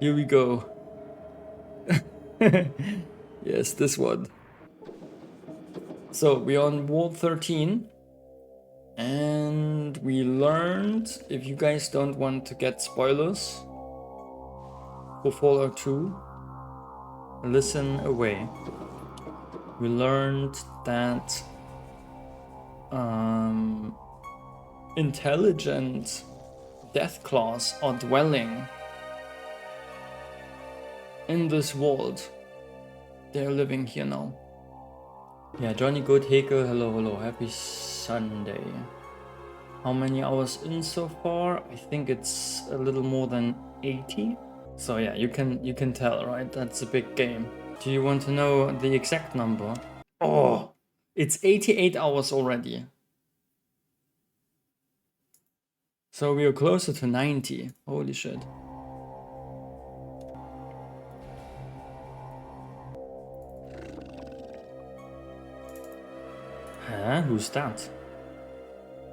Here we go. Yes, this one. So we're on World 13. And we learned, if you guys don't want to get spoilers for Fallout 2, listen away. We learned that intelligent death claws are dwelling in this world. They're living here now. Yeah, Johnny Good Heke, hello, happy Sunday. How many hours in so far? I think it's a little more than 80. So yeah, you can tell, right? That's a big game. Do you want to know the exact number? Oh, it's 88 hours already. So we are closer to 90. Holy shit. Huh? Who's that?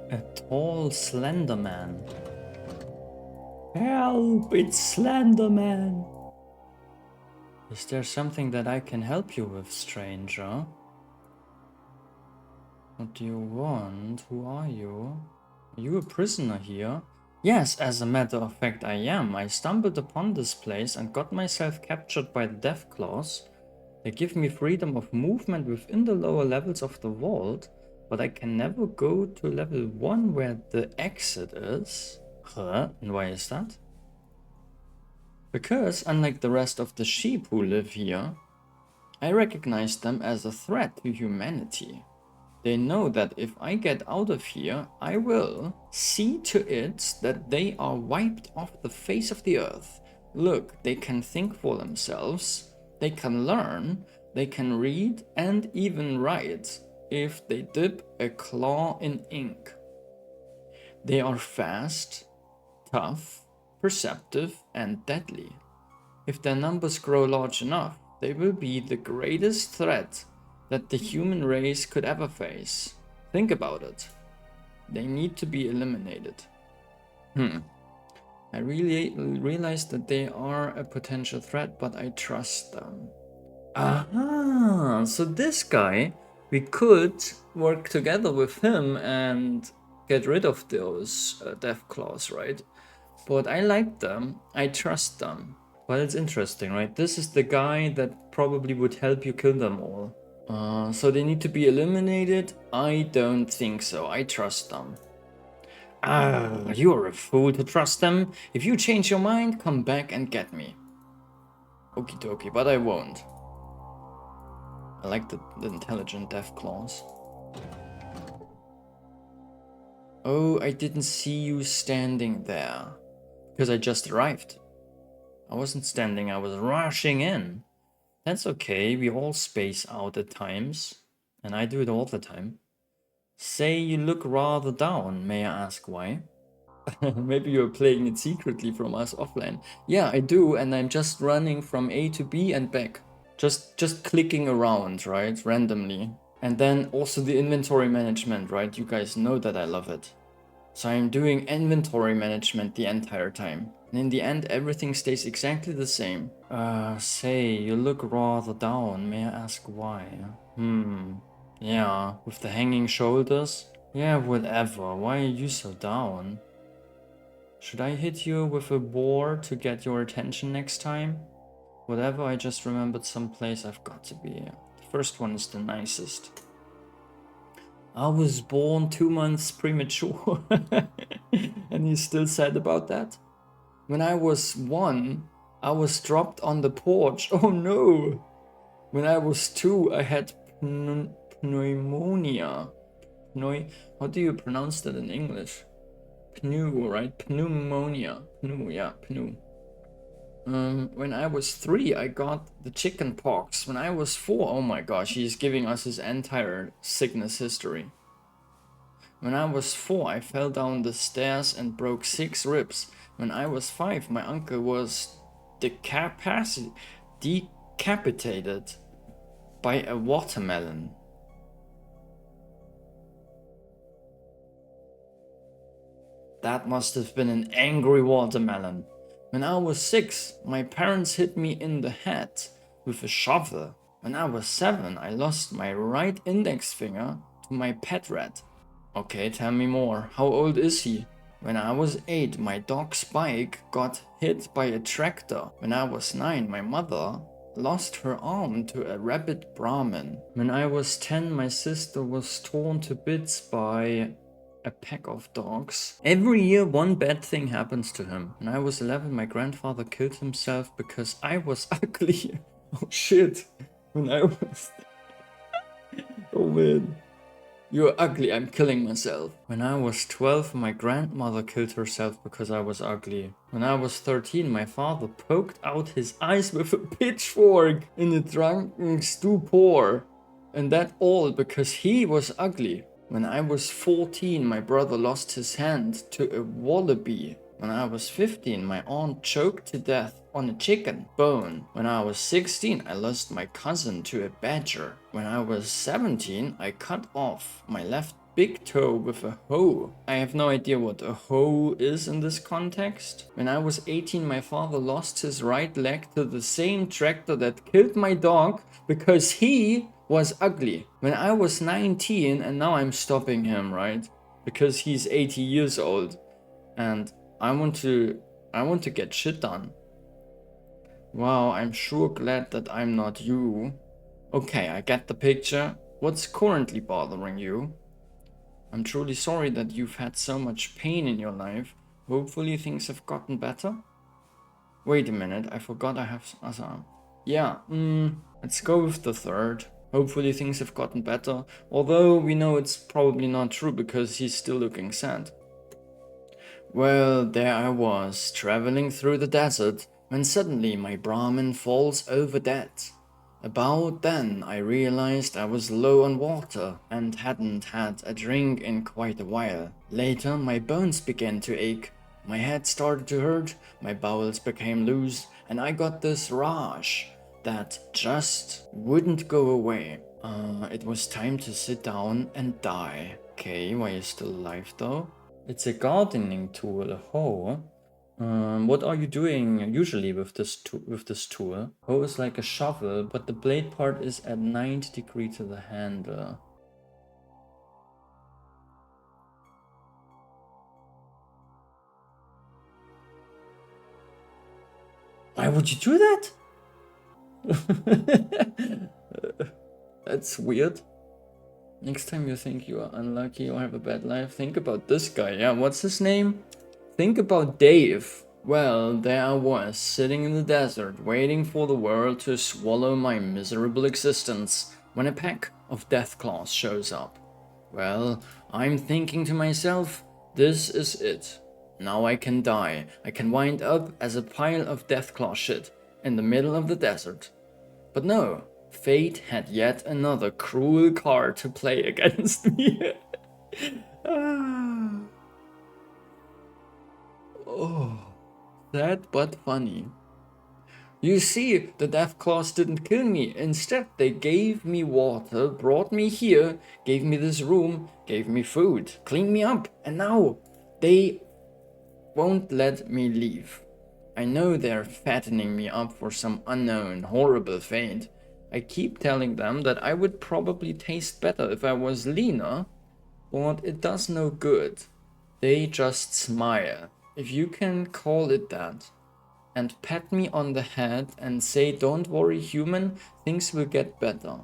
A tall, slender man. Help! It's Slender Man! Is there something that I can help you with, stranger? What do you want? Who are you? Are you a prisoner here? Yes, as a matter of fact I am. I stumbled upon this place and got myself captured by the Deathclaws. They give me freedom of movement within the lower levels of the vault, but I can never go to level 1 where the exit is. Huh? And why is that? Because, unlike the rest of the sheep who live here, I recognize them as a threat to humanity. They know that if I get out of here, I will see to it that they are wiped off the face of the earth. Look, they can think for themselves, they can learn, they can read and even write if they dip a claw in ink. They are fast, tough, perceptive and deadly. If their numbers grow large enough, they will be the greatest threat that the human race could ever face. Think about it. They need to be eliminated. I really realized that they are a potential threat, but I trust them. Aha! So this guy, we could work together with him and get rid of those death claws, right? But I like them. I trust them. Well, it's interesting, right? This is the guy that probably would help you kill them all. So they need to be eliminated? I don't think so. I trust them. Ah, you're a fool to trust them. If you change your mind, come back and get me. Okie dokie, but I won't. I like the intelligent death claws. Oh, I didn't see you standing there. Because I just arrived. I wasn't standing, I was rushing in. That's okay, we all space out at times. And I do it all the time. Say you look rather down, may I ask why? Maybe you're playing it secretly from us offline. Yeah, I do, and I'm just running from A to B and back. Just clicking around, right, randomly. And then also the inventory management, right? You guys know that I love it. So I'm doing inventory management the entire time. And in the end, everything stays exactly the same. Say, you look rather down. May I ask why? Yeah, with the hanging shoulders? Yeah, whatever. Why are you so down? Should I hit you with a boar to get your attention next time? Whatever, I just remembered some place I've got to be. The first one is the nicest. I was born 2 months premature. And he's still sad about that? When I was 1, I was dropped on the porch. Oh no! When I was 2, I had pneumonia. How do you pronounce that in English? Pneu, right? Pneumonia. Pneu, yeah, pneu. When I was 3, I got the chicken pox. When I was 4, oh my gosh, he's giving us his entire sickness history. When I was 4, I fell down the stairs and broke 6 ribs. When I was 5, my uncle was decapitated by a watermelon. That must have been an angry watermelon. When I was 6, my parents hit me in the head with a shovel. When I was 7, I lost my right index finger to my pet rat. Okay, tell me more. How old is he? When I was 8, my dog Spike got hit by a tractor. When I was 9, my mother lost her arm to a rabid Brahmin. When I was 10, my sister was torn to bits by a pack of dogs. Every year one bad thing happens to him. When I was 11, my grandfather killed himself because I was ugly. Oh shit. When I was... Oh man. You're ugly, I'm killing myself. When I was 12, my grandmother killed herself because I was ugly. When I was 13, my father poked out his eyes with a pitchfork in a drunken stupor. And that all because he was ugly. When I was 14, my brother lost his hand to a wallaby. When I was 15, my aunt choked to death on a chicken bone. When I was 16, I lost my cousin to a badger. When I was 17, I cut off my left big toe with a hoe. I have no idea what a hoe is in this context. When I was 18, my father lost his right leg to the same tractor that killed my dog because he was ugly. When I was 19, and now I'm stopping him, right? Because he's 80 years old and I want to get shit done. Wow, I'm sure glad that I'm not you. Okay, I get the picture. What's currently bothering you? I'm truly sorry that you've had so much pain in your life. Hopefully things have gotten better. Wait a minute, I forgot I have Asa. Yeah, let's go with the third. Hopefully things have gotten better. Although we know it's probably not true because he's still looking sad. Well, there I was, traveling through the desert, when suddenly my Brahmin falls over dead. About then, I realized I was low on water and hadn't had a drink in quite a while. Later, my bones began to ache, my head started to hurt, my bowels became loose, and I got this rash that just wouldn't go away. It was time to sit down and die. Okay, why are you still alive though? It's a gardening tool, a hoe. What are you doing usually with this tool? Hoe is like a shovel, but the blade part is at 90 degrees to the handle. Why would you do that? That's weird. Next time you think you are unlucky or have a bad life, think about this guy. Yeah, what's his name? Think about Dave. Well, there I was, sitting in the desert, waiting for the world to swallow my miserable existence, when a pack of Deathclaws shows up. Well, I'm thinking to myself, this is it. Now I can die. I can wind up as a pile of Deathclaw shit in the middle of the desert. But no, fate had yet another cruel card to play against me. Oh, sad but funny. You see, the Deathclaws didn't kill me. Instead, they gave me water, brought me here, gave me this room, gave me food, cleaned me up, and now they won't let me leave. I know they're fattening me up for some unknown, horrible fate. I keep telling them that I would probably taste better if I was leaner, but it does no good. They just smile, if you can call it that, and pat me on the head and say, "Don't worry, human, things will get better."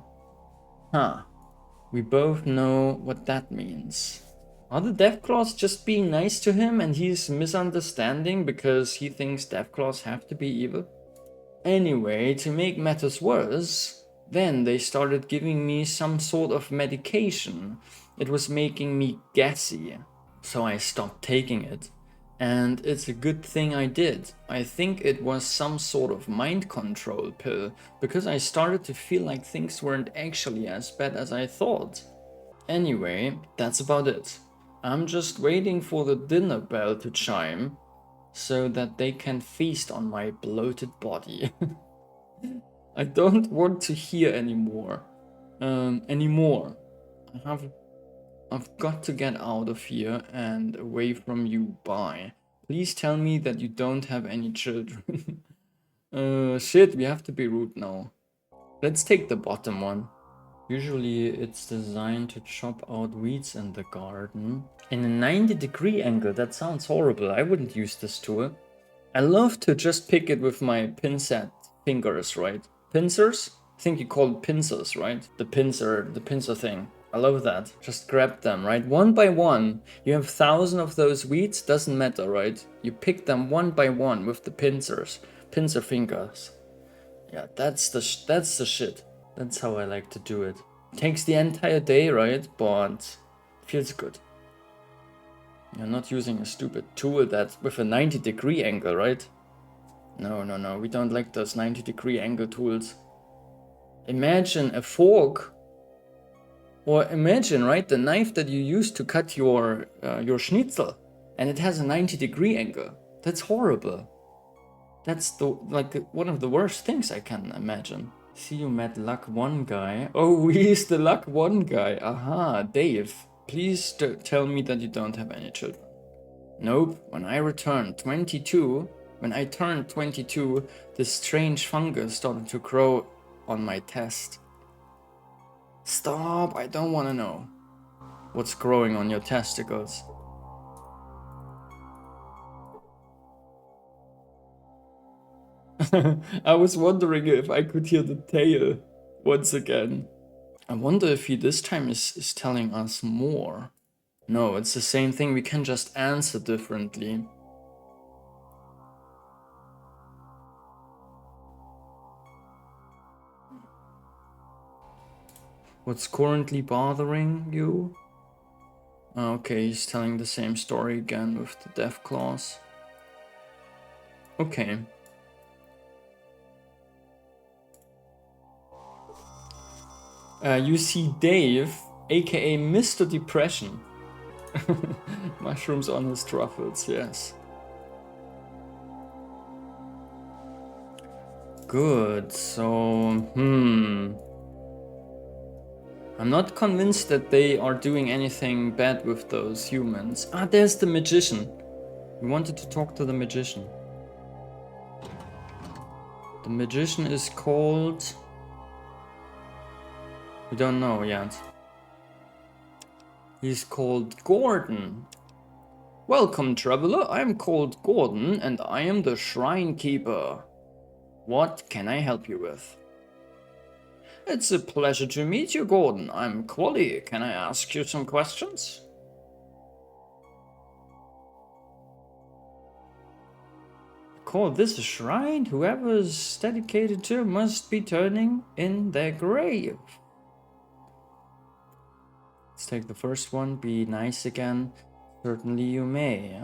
Huh. We both know what that means. Are the Deathclaws just being nice to him and he's misunderstanding because he thinks Deathclaws have to be evil? Anyway, to make matters worse, then they started giving me some sort of medication. It was making me gassy, so I stopped taking it. And it's a good thing I did. I think it was some sort of mind control pill, because I started to feel like things weren't actually as bad as I thought. Anyway, that's about it. I'm just waiting for the dinner bell to chime, so that they can feast on my bloated body. I don't want to hear anymore. I've got to get out of here and away from you. Bye. Please tell me that you don't have any children. Shit, we have to be rude now. Let's take the bottom one. Usually it's designed to chop out weeds in the garden. In a 90-degree angle, that sounds horrible. I wouldn't use this tool. I love to just pick it with my pincet fingers, right? Pincers? I think you call it pincers, right? The pincer thing. I love that. Just grab them, right? One by one. You have 1,000 of those weeds, doesn't matter, right? You pick them one by one with the pincers. Pincer fingers. Yeah, that's the shit. That's how I like to do it. Takes the entire day, right? But feels good. You're not using a stupid tool that with a 90-degree angle, right? No, no, no. We don't like those 90-degree angle tools. Imagine a fork. Or imagine, right, the knife that you use to cut your schnitzel, and it has a 90-degree angle. That's horrible. That's one of the worst things I can imagine. See, you met luck 1 guy. Oh, he's the luck 1 guy. Aha, Dave. Please tell me that you don't have any children. Nope. When I turned 22, this strange fungus started to grow on my test. Stop, I don't want to know what's growing on your testicles. I was wondering if I could hear the tail once again. I wonder if he this time is telling us more. No, it's the same thing, we can just answer differently. What's currently bothering you? Okay, he's telling the same story again with the death clause. Okay. You see Dave, aka Mr. Depression. Mushrooms on his truffles, yes. Good, so, I'm not convinced that they are doing anything bad with those humans. Ah, there's the magician. We wanted to talk to the magician. The magician is called... We don't know yet. He's called Gordon. Welcome, traveler. I am called Gordon, and I am the shrine keeper. What can I help you with? It's a pleasure to meet you, Gordon. I'm Quali. Can I ask you some questions? Call this a shrine? Whoever's dedicated to must be turning in their grave. Let's take the first one. Be nice again. Certainly you may.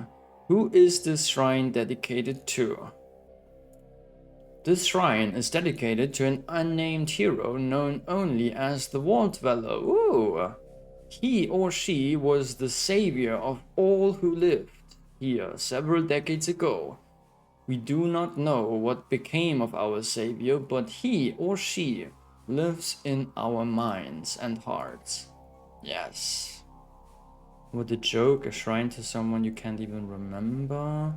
Who is this shrine dedicated to? This shrine is dedicated to an unnamed hero known only as the Vault Dweller. Ooh! He or she was the savior of all who lived here several decades ago. We do not know what became of our savior, but he or she lives in our minds and hearts. Yes. What a joke, a shrine to someone you can't even remember.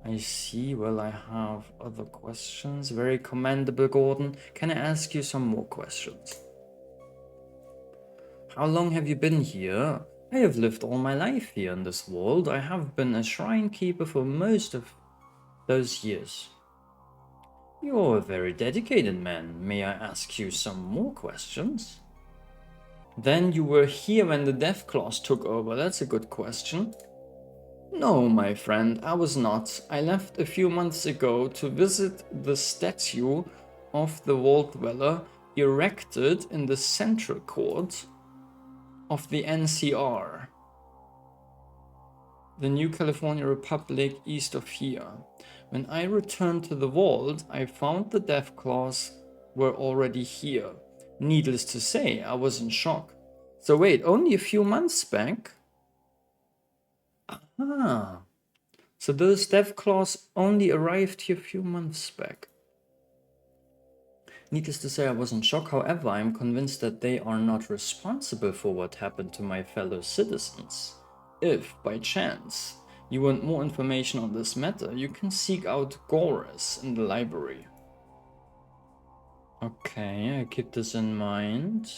I see. Well, I have other questions. Very commendable, Gordon. Can I ask you some more questions? How long have you been here? I have lived all my life here in this world. I have been a shrine keeper for most of those years. You're a very dedicated man. May I ask you some more questions? Then you were here when the death clause took over. That's a good question. No, my friend, I was not. I left a few months ago to visit the statue of the Vault Dweller erected in the central court of the NCR, the New California Republic east of here. When I returned to the vault, I found the death clause were already here. Needless to say, I was in shock. So wait, only a few months back? Ah, so those death claws only arrived here a few months back. Needless to say, I was in shock. However, I am convinced that they are not responsible for what happened to my fellow citizens. If, by chance, You want more information on this matter? You can seek out Goris in the library. Okay, I keep this in mind.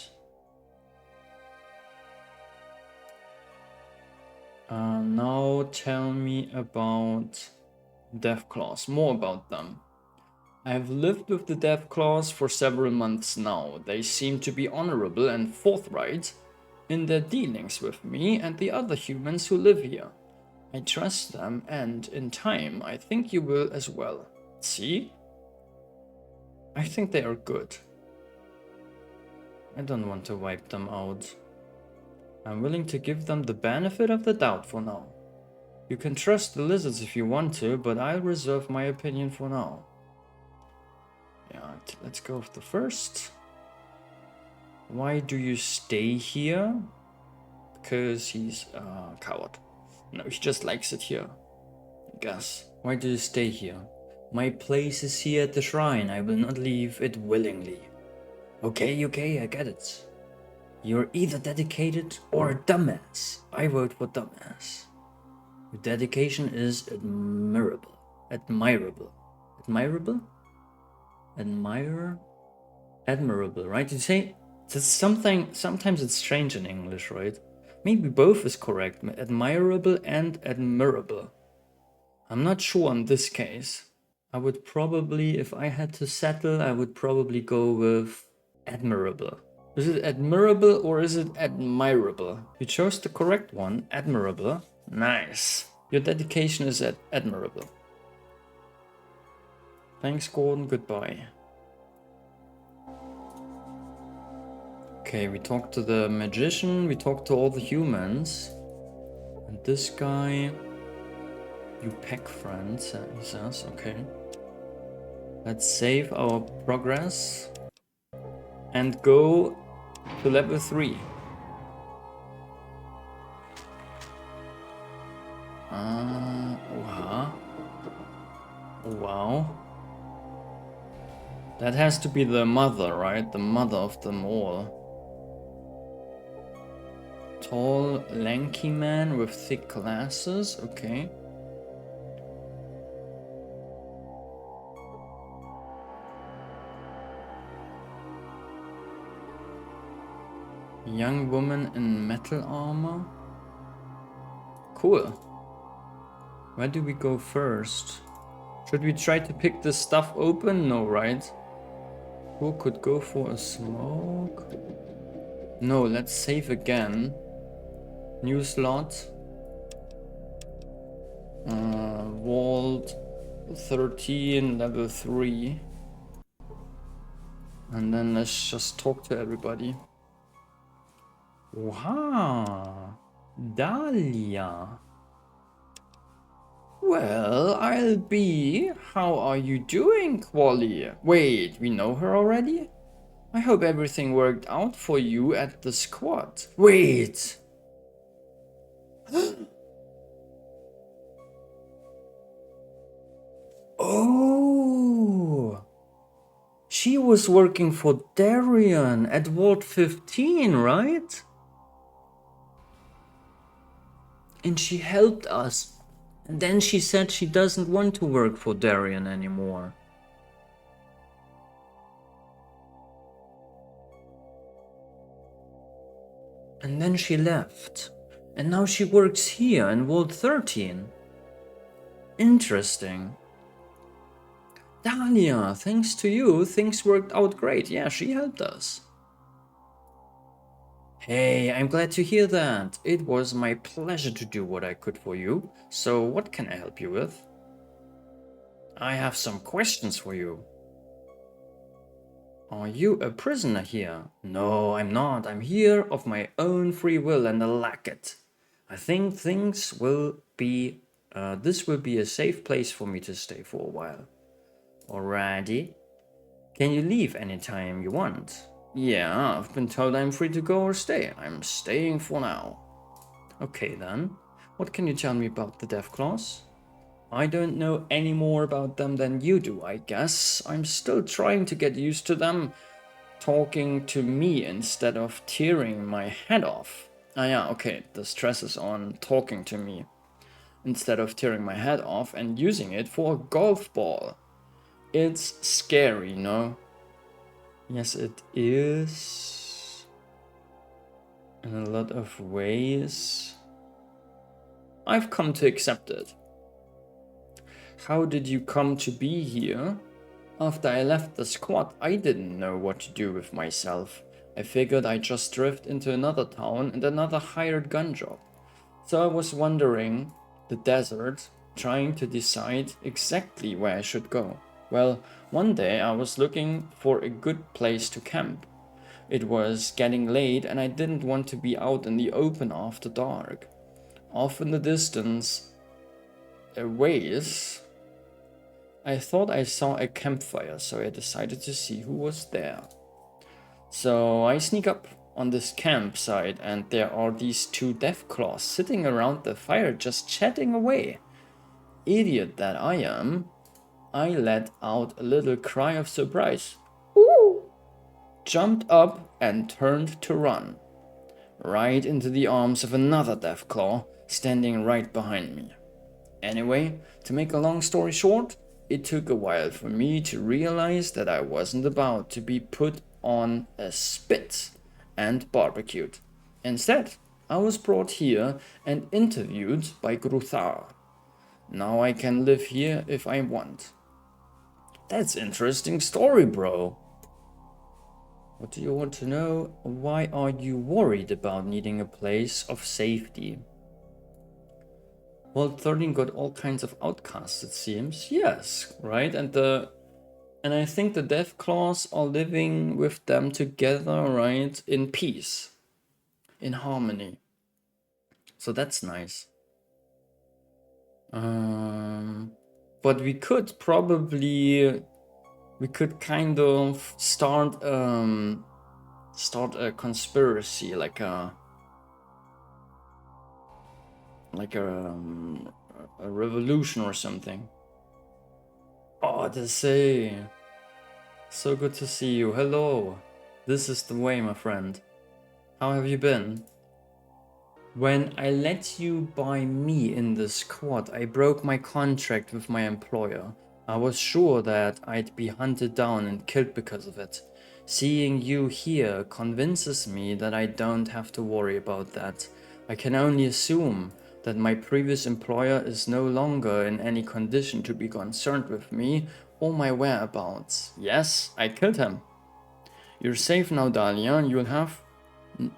Now tell me about Deathclaws, more about them. I have lived with the Deathclaws for several months now. They seem to be honorable and forthright in their dealings with me and the other humans who live here. I trust them, and in time, I think you will as well. See? I think they are good. I don't want to wipe them out. I'm willing to give them the benefit of the doubt for now. You can trust the lizards if you want to, but I'll reserve my opinion for now. Yeah, let's go with the first. Why do you stay here? Because he's a coward. No, he just likes it here. I guess. Why do you stay here? My place is here at the shrine. I will not leave it willingly. Okay, I get it. You're either dedicated or a dumbass. I vote for dumbass. Your dedication is admirable. Admirable, right? You say that's something. Sometimes it's strange in English, right? Maybe both is correct. Admirable and admirable. I'm not sure on this case. I would probably, if I had to settle, I would probably go with admirable. Is it admirable or is it admirable? You chose the correct one, admirable. Nice. Your dedication is admirable. Thanks, Gordon. Goodbye. Okay, we talked to the magician, we talked to all the humans. And this guy... You pack friends, he says, okay. Let's save our progress. And go to level 3. Wow. That has to be the mother, right? The mother of them all. Tall, lanky man with thick glasses, okay. Young woman in metal armor. Cool. Where do we go first? Should we try to pick this stuff open? No, right? Who could go for a smoke? No, let's save again. New slot. Vault 13, level 3. And then let's just talk to everybody. Wow, Dahlia. Well, I'll be. How are you doing, Quali? Wait, we know her already? I hope everything worked out for you at the squad. Wait. Oh. She was working for Darian at Vault 15, right? And she helped us. And then she said she doesn't want to work for Darian anymore. And then she left. And now she works here in Vault 13. Interesting. Dahlia, thanks to you, things worked out great. Yeah, she helped us. Hey, I'm glad to hear that. It was my pleasure to do what I could for you. So what can I help you with? I have some questions for you. Are you a prisoner here? No, I'm not. I'm here of my own free will and I lack it. I think this will be a safe place for me to stay for a while. Alrighty. Can you leave anytime you want? Yeah, I've been told I'm free to go or stay. I'm staying for now. Okay then. What can you tell me about the Deathclaws? I don't know any more about them than you do, I guess. I'm still trying to get used to them talking to me instead of tearing my head off. Ah yeah, okay, the stress is on talking to me. instead of tearing my head off and using it for a golf ball. It's scary, no? Yes, it is. In a lot of ways. I've come to accept it. How did you come to be here? After I left the squad, I didn't know what to do with myself. I figured I'd just drift into another town and another hired gun job. So I was wandering the desert, trying to decide exactly where I should go. Well, one day I was looking for a good place to camp. It was getting late and I didn't want to be out in the open after dark. Off in the distance, a ways, I thought I saw a campfire, so I decided to see who was there. So I sneak up on this campsite and there are these two deathclaws sitting around the fire just chatting away. Idiot that I am, I let out a little cry of surprise. Ooh! Jumped up and turned to run. Right into the arms of another deathclaw standing right behind me. Anyway, to make a long story short, it took a while for me to realize that I wasn't about to be put on a spit and barbecued. Instead, I was brought here and interviewed by Gruthar. Now I can live here if I want. That's interesting story, bro. What do you want to know? Why are you worried about needing a place of safety? Well, 13 got all kinds of outcasts, it seems. Yes, right? And I think the Deathclaws are living with them together, right? In peace. In harmony. So that's nice. But we could kind of start a conspiracy, like a revolution or something. Oh, to say, so good to see you. Hello, this is the way, my friend. How have you been? When I let you buy me in the squad, I broke my contract with my employer. I was sure that I'd be hunted down and killed because of it. Seeing you here convinces me that I don't have to worry about that. I can only assume that my previous employer is no longer in any condition to be concerned with me or my whereabouts. Yes, I killed him. You're safe now, Dahlia. You'll have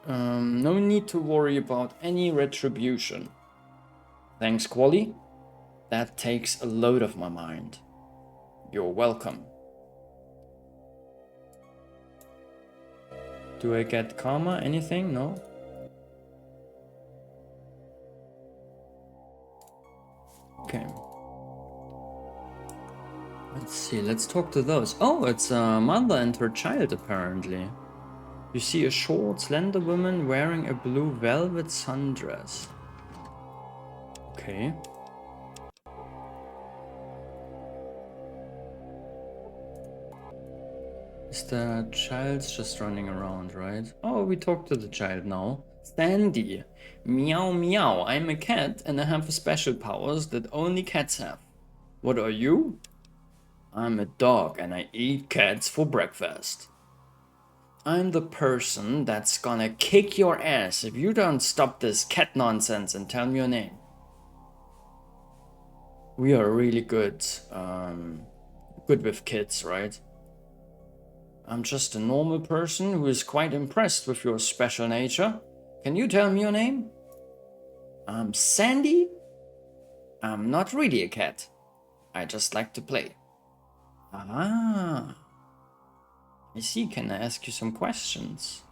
no need to worry about any retribution. Thanks, Quali. That takes a load off my mind. You're welcome. Do I get karma? Anything? No? Okay. Let's see, let's talk to those. Oh, it's a mother and her child, apparently. You see a short, slender woman wearing a blue velvet sundress. Okay. Is the child just running around, right? Oh, we talked to the child now. Sandy. Meow meow, I'm a cat and I have special powers that only cats have. What are you? I'm a dog and I eat cats for breakfast. I'm the person that's gonna kick your ass if you don't stop this cat nonsense and tell me your name. We are really good with kids, right? I'm just a normal person who is quite impressed with your special nature. Can you tell me your name? I'm Sandy. I'm not really a cat. I just like to play. Ah. I see, can I ask you some questions?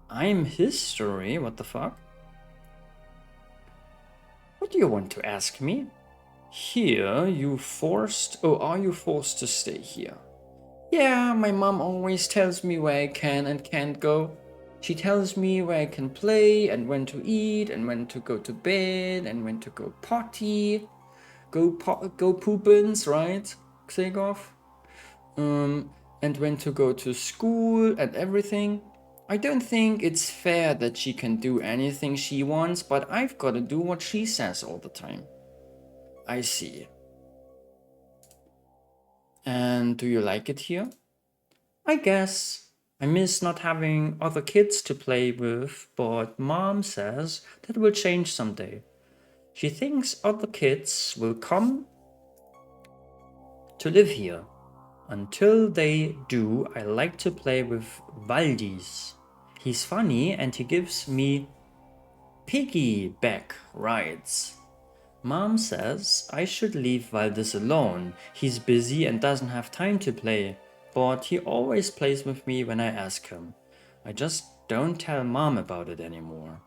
I'm history, what the fuck? What do you want to ask me? Here, are you forced to stay here? Yeah, my mom always tells me where I can and can't go. She tells me where I can play and when to eat and when to go to bed and when to go potty. Go poopins, right, Xegov? And when to go to school and everything. I don't think it's fair that she can do anything she wants, but I've got to do what she says all the time. I see. And do you like it here? I guess. I miss not having other kids to play with, but Mom says that will change someday. She thinks other kids will come to live here. Until they do, I like to play with Valdis. He's funny and he gives me piggyback rides. Mom says I should leave Valdis alone. He's busy and doesn't have time to play, but he always plays with me when I ask him. I just don't tell Mom about it anymore.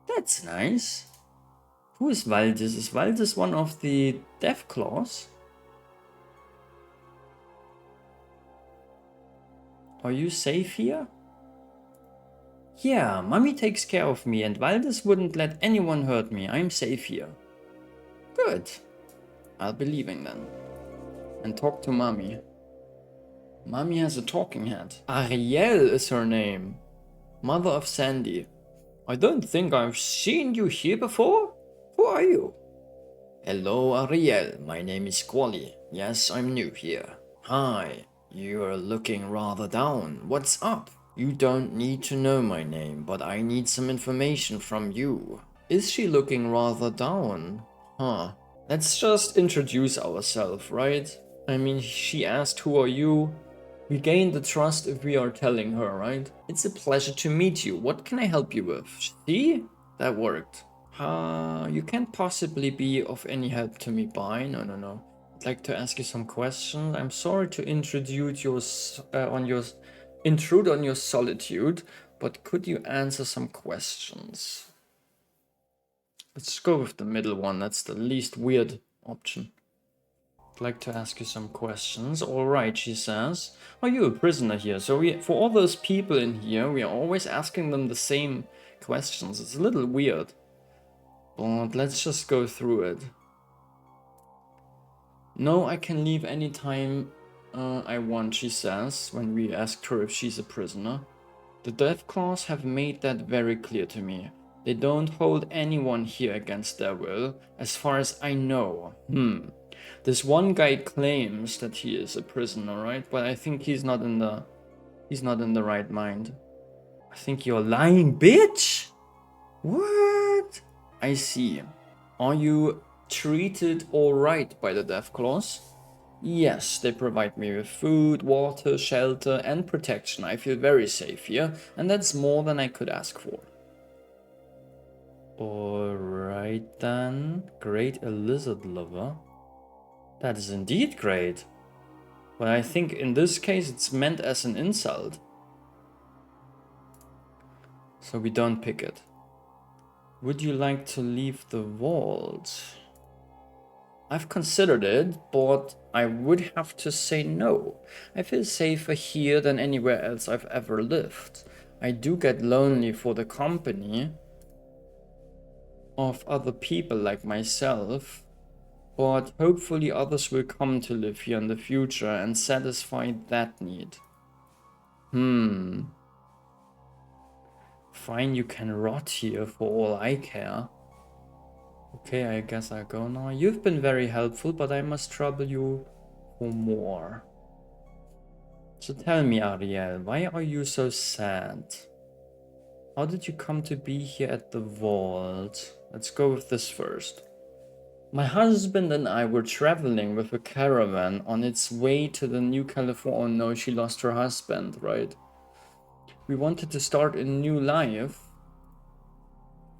That's nice. Who is Valdis? Is Valdis one of the Deathclaws? Are you safe here? Yeah, Mommy takes care of me and Valdis wouldn't let anyone hurt me. I'm safe here. Good. I'll be leaving then. And talk to Mommy. Mommy has a talking head. Ariel is her name. Mother of Sandy. I don't think I've seen you here before. Who are you? Hello, Ariel. My name is Quali. Yes, I'm new here. Hi. You're looking rather down. What's up? You don't need to know my name, but I need some information from you. Is she looking rather down? Huh. Let's just introduce ourselves, right? I mean, she asked, who are you? We gain the trust if we are telling her, right? It's a pleasure to meet you. What can I help you with? See? That worked. You can't possibly be of any help to me, bye. No. I'd like to ask you some questions. I'm sorry to intrude on your solitude, but could you answer some questions? Let's go with the middle one. That's the least weird option. I'd like to ask you some questions. All right, she says. Are you a prisoner here? So for all those people in here, we are always asking them the same questions. It's a little weird, but let's just go through it. No, I can leave anytime I want, she says, when we asked her if she's a prisoner. The Deathclaws have made that very clear to me. They don't hold anyone here against their will, as far as I know. This one guy claims that he is a prisoner, right? But I think he's not in the right mind. I think you're lying, bitch! What? I see. Are you treated alright by the Deathclaws? Yes, they provide me with food, water, shelter, and protection. I feel very safe here, and that's more than I could ask for. Alright then. Great, a lizard lover. That is indeed great. But I think in this case it's meant as an insult. So we don't pick it. Would you like to leave the vault? I've considered it, but I would have to say no. I feel safer here than anywhere else I've ever lived. I do get lonely for the company of other people like myself, but hopefully others will come to live here in the future and satisfy that need. Fine, you can rot here for all I care. Okay, I guess I'll go now. You've been very helpful, but I must trouble you for more. So tell me, Ariel, why are you so sad? How did you come to be here at the vault? Let's go with this first. My husband and I were traveling with a caravan on its way to the New California. Oh no, she lost her husband, right? We wanted to start a new life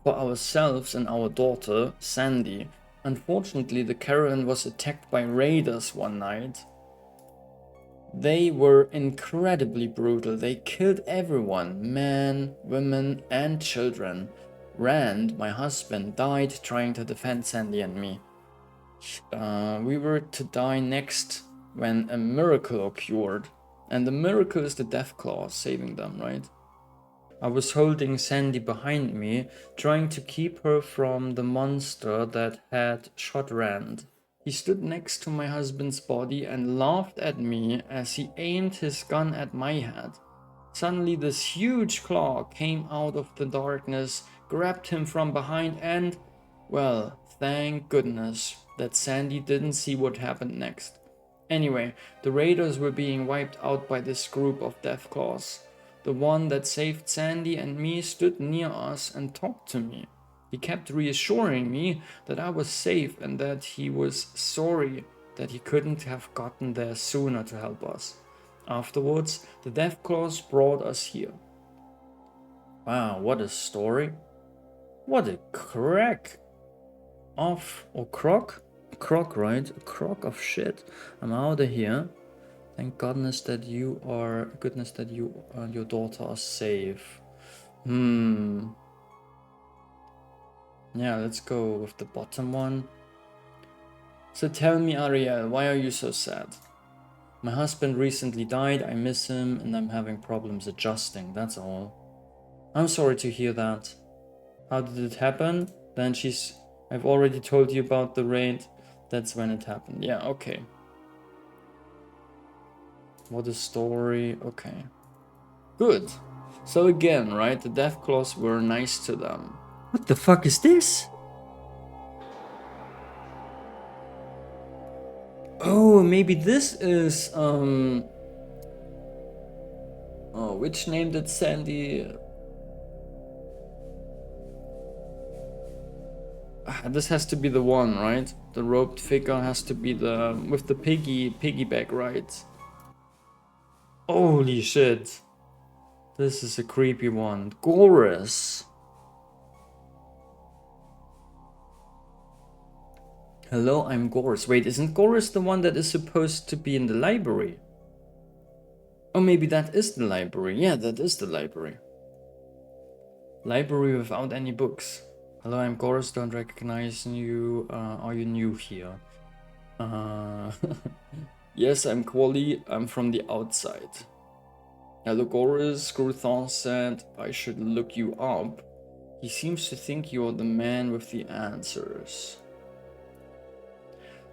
for ourselves and our daughter, Sandy. Unfortunately, the caravan was attacked by raiders one night. They were incredibly brutal. They killed everyone, men, women, and children. Rand, my husband, died trying to defend Sandy and me. We were to die next when a miracle occurred. And the miracle is the Deathclaw saving them, right? I was holding Sandy behind me, trying to keep her from the monster that had shot Rand. He stood next to my husband's body and laughed at me as he aimed his gun at my head. Suddenly this huge claw came out of the darkness, grabbed him from behind and, well, thank goodness that Sandy didn't see what happened next. Anyway, the raiders were being wiped out by this group of Deathclaws. The one that saved Sandy and me stood near us and talked to me. He kept reassuring me that I was safe and that he was sorry that he couldn't have gotten there sooner to help us. Afterwards, the Deathclaws brought us here. Wow, what a story. What a crack of, or crock? Crock, right? A crock of shit. I'm out of here. Thank goodness that you and your daughter are safe. Yeah, let's go with the bottom one. So tell me, Ariel, why are you so sad? My husband recently died, I miss him, and I'm having problems adjusting, that's all. I'm sorry to hear that. How did it happen? Then I've already told you about the raid. That's when it happened. Yeah, okay. What a story. Okay. Good. So again, right, the Deathclaws were nice to them. What the fuck is this? Oh, maybe this is, oh, which name did Sandy... This has to be the one, right? The roped figure has to be the... with the piggyback, right? Holy shit. This is a creepy one. Gorus. Hello, I'm Gorus. Wait, isn't Gorus the one that is supposed to be in the library? Oh, maybe that is the library. Yeah, that is the library. Library without any books. Hello, I'm Gorus. Don't recognize you. Are you new here? Yes, I'm Quali. I'm from the outside. Hello, Gorus. Gruthon said I should look you up. He seems to think you're the man with the answers.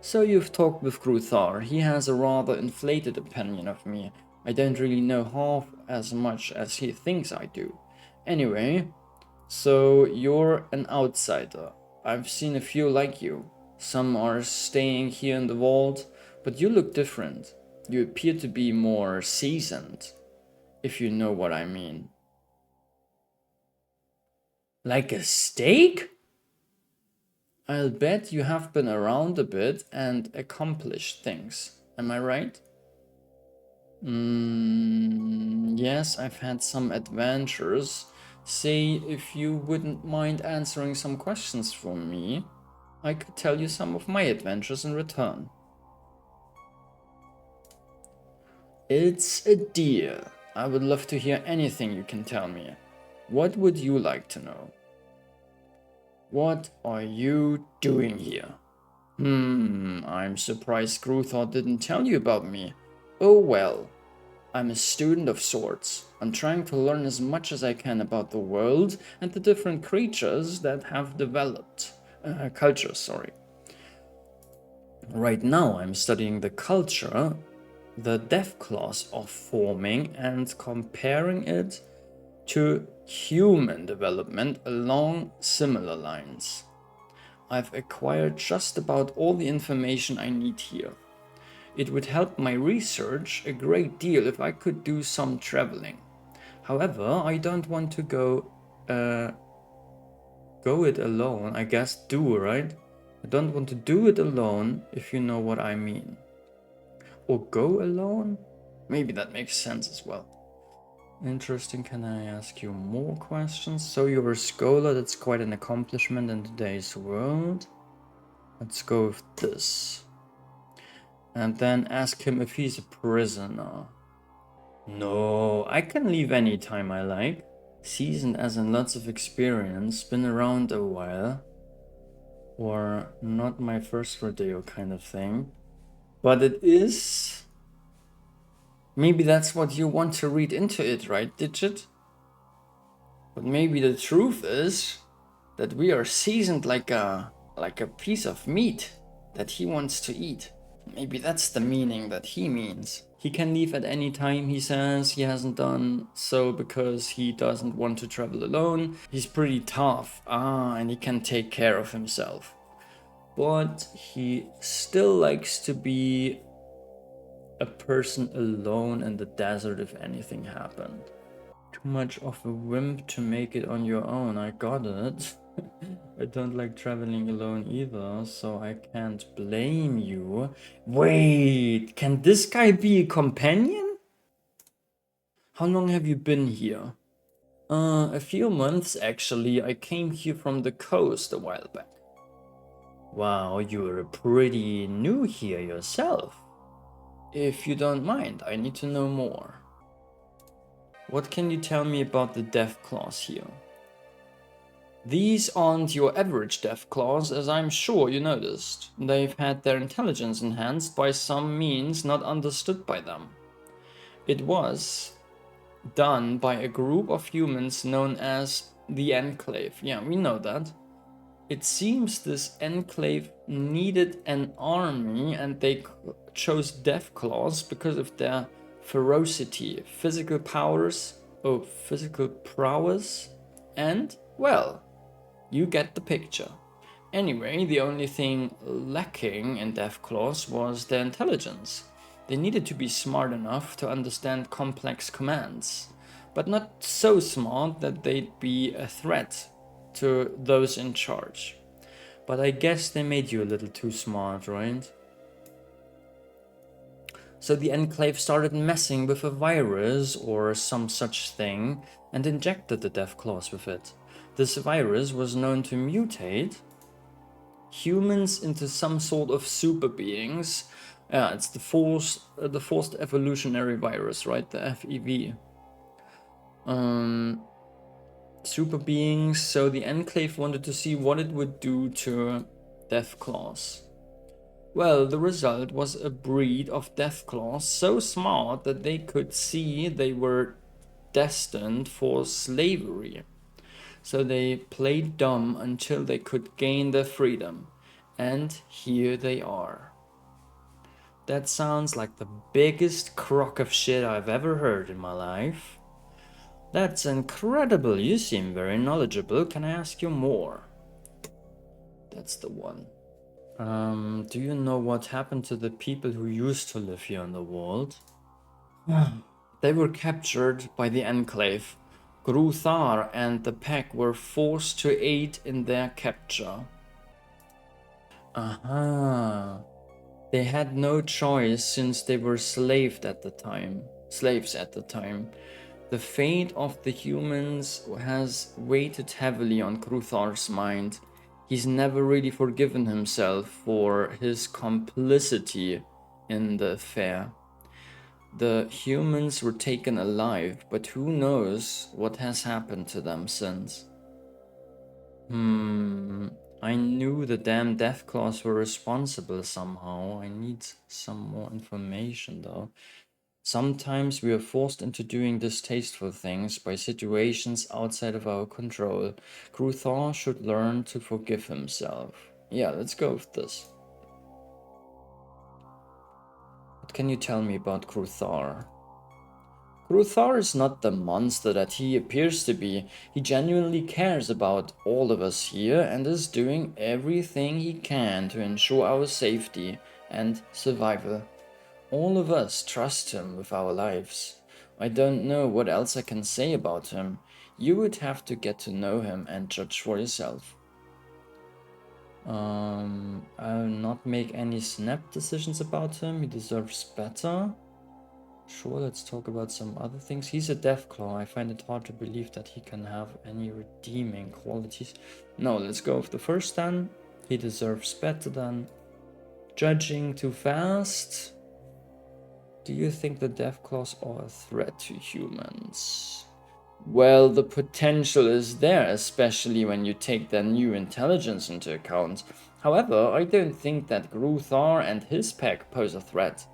So you've talked with Gruthar. He has a rather inflated opinion of me. I don't really know half as much as he thinks I do. Anyway, so you're an outsider. I've seen a few like you. Some are staying here in the vault, but you look different. You appear to be more seasoned, if you know what I mean. Like a steak? I'll bet you have been around a bit and accomplished things. Am I right? Yes, I've had some adventures. Say, if you wouldn't mind answering some questions for me, I could tell you some of my adventures in return. It's a deal. I would love to hear anything you can tell me. What would you like to know? What are you doing here? I'm surprised Gruthor didn't tell you about me. Oh well, I'm a student of sorts. I'm trying to learn as much as I can about the world and the different creatures that have developed. Cultures, sorry. Right now I'm studying the culture the Deathclaws are forming and comparing it to human development along similar lines. I've acquired just about all the information I need here. It would help my research a great deal if I could do some traveling. However, I don't want to go it alone. I guess do, right? I don't want to do it alone, if you know what I mean. Or go alone? Maybe that makes sense as well. Interesting. Can I ask you more questions? So you're a scholar. That's quite an accomplishment in today's world. Let's go with this. And then ask him if he's a prisoner. No, I can leave anytime I like. Seasoned as in lots of experience, been around a while. Or not my first rodeo kind of thing. But it is... Maybe that's what you want to read into it, right, Digit? But maybe the truth is that we are seasoned like a piece of meat that he wants to eat. Maybe that's the meaning that he means. He can leave at any time, he says. He hasn't done so because he doesn't want to travel alone. He's pretty tough, and he can take care of himself. But he still likes to be a person alone in the desert if anything happened. Too much of a wimp to make it on your own, I got it. I don't like traveling alone either, so I can't blame you. Wait, can this guy be a companion? How long have you been here? A few months actually. I came here from the coast a while back. Wow, you're pretty new here yourself. If you don't mind, I need to know more. What can you tell me about the death claws here? These aren't your average death claws, as I'm sure you noticed. They've had their intelligence enhanced by some means not understood by them. It was done by a group of humans known as the Enclave. Yeah, we know that. It seems this Enclave needed an army and they chose Death Claws because of their ferocity, physical prowess, and, well, you get the picture. Anyway, the only thing lacking in Death Claws was their intelligence. They needed to be smart enough to understand complex commands, but not so smart that they'd be a threat to those in charge. But I guess they made you a little too smart, right? So the Enclave started messing with a virus or some such thing and injected the Death Claws with it. This virus was known to mutate humans into some sort of super beings. Yeah, it's the forced evolutionary virus, right? The FEV. Super beings. So the Enclave wanted to see what it would do to Death Claws. Well, the result was a breed of Death Claws so smart that they could see they were destined for slavery. So they played dumb until they could gain their freedom. And here they are. That sounds like the biggest crock of shit I've ever heard in my life. That's incredible. You seem very knowledgeable. Can I ask you more? That's the one. Do you know what happened to the people who used to live here in the world? They were captured by the Enclave. Gruthar and the pack were forced to aid in their capture. Aha. They had no choice since they were slaves at the time. The fate of the humans has weighted heavily on Gruthar's mind. He's never really forgiven himself for his complicity in the affair. The humans were taken alive, but who knows what has happened to them since. I knew the damn Death Claws were responsible somehow. I need some more information though. Sometimes we are forced into doing distasteful things by situations outside of our control. Gruthar should learn to forgive himself. Yeah, let's go with this. What can you tell me about Gruthar? Gruthar is not the monster that he appears to be. He genuinely cares about all of us here and is doing everything he can to ensure our safety and survival. All of us trust him with our lives. I don't know what else I can say about him. You would have to get to know him and judge for yourself. I'll not make any snap decisions about him. He deserves better. Sure, let's talk about some other things. He's a Deathclaw. I find it hard to believe that he can have any redeeming qualities. No, let's go with the first then. He deserves better than judging too fast. Do you think the Deathclaws are a threat to humans? Well, the potential is there, especially when you take their new intelligence into account. However, I don't think that Gruthar and his pack pose a threat.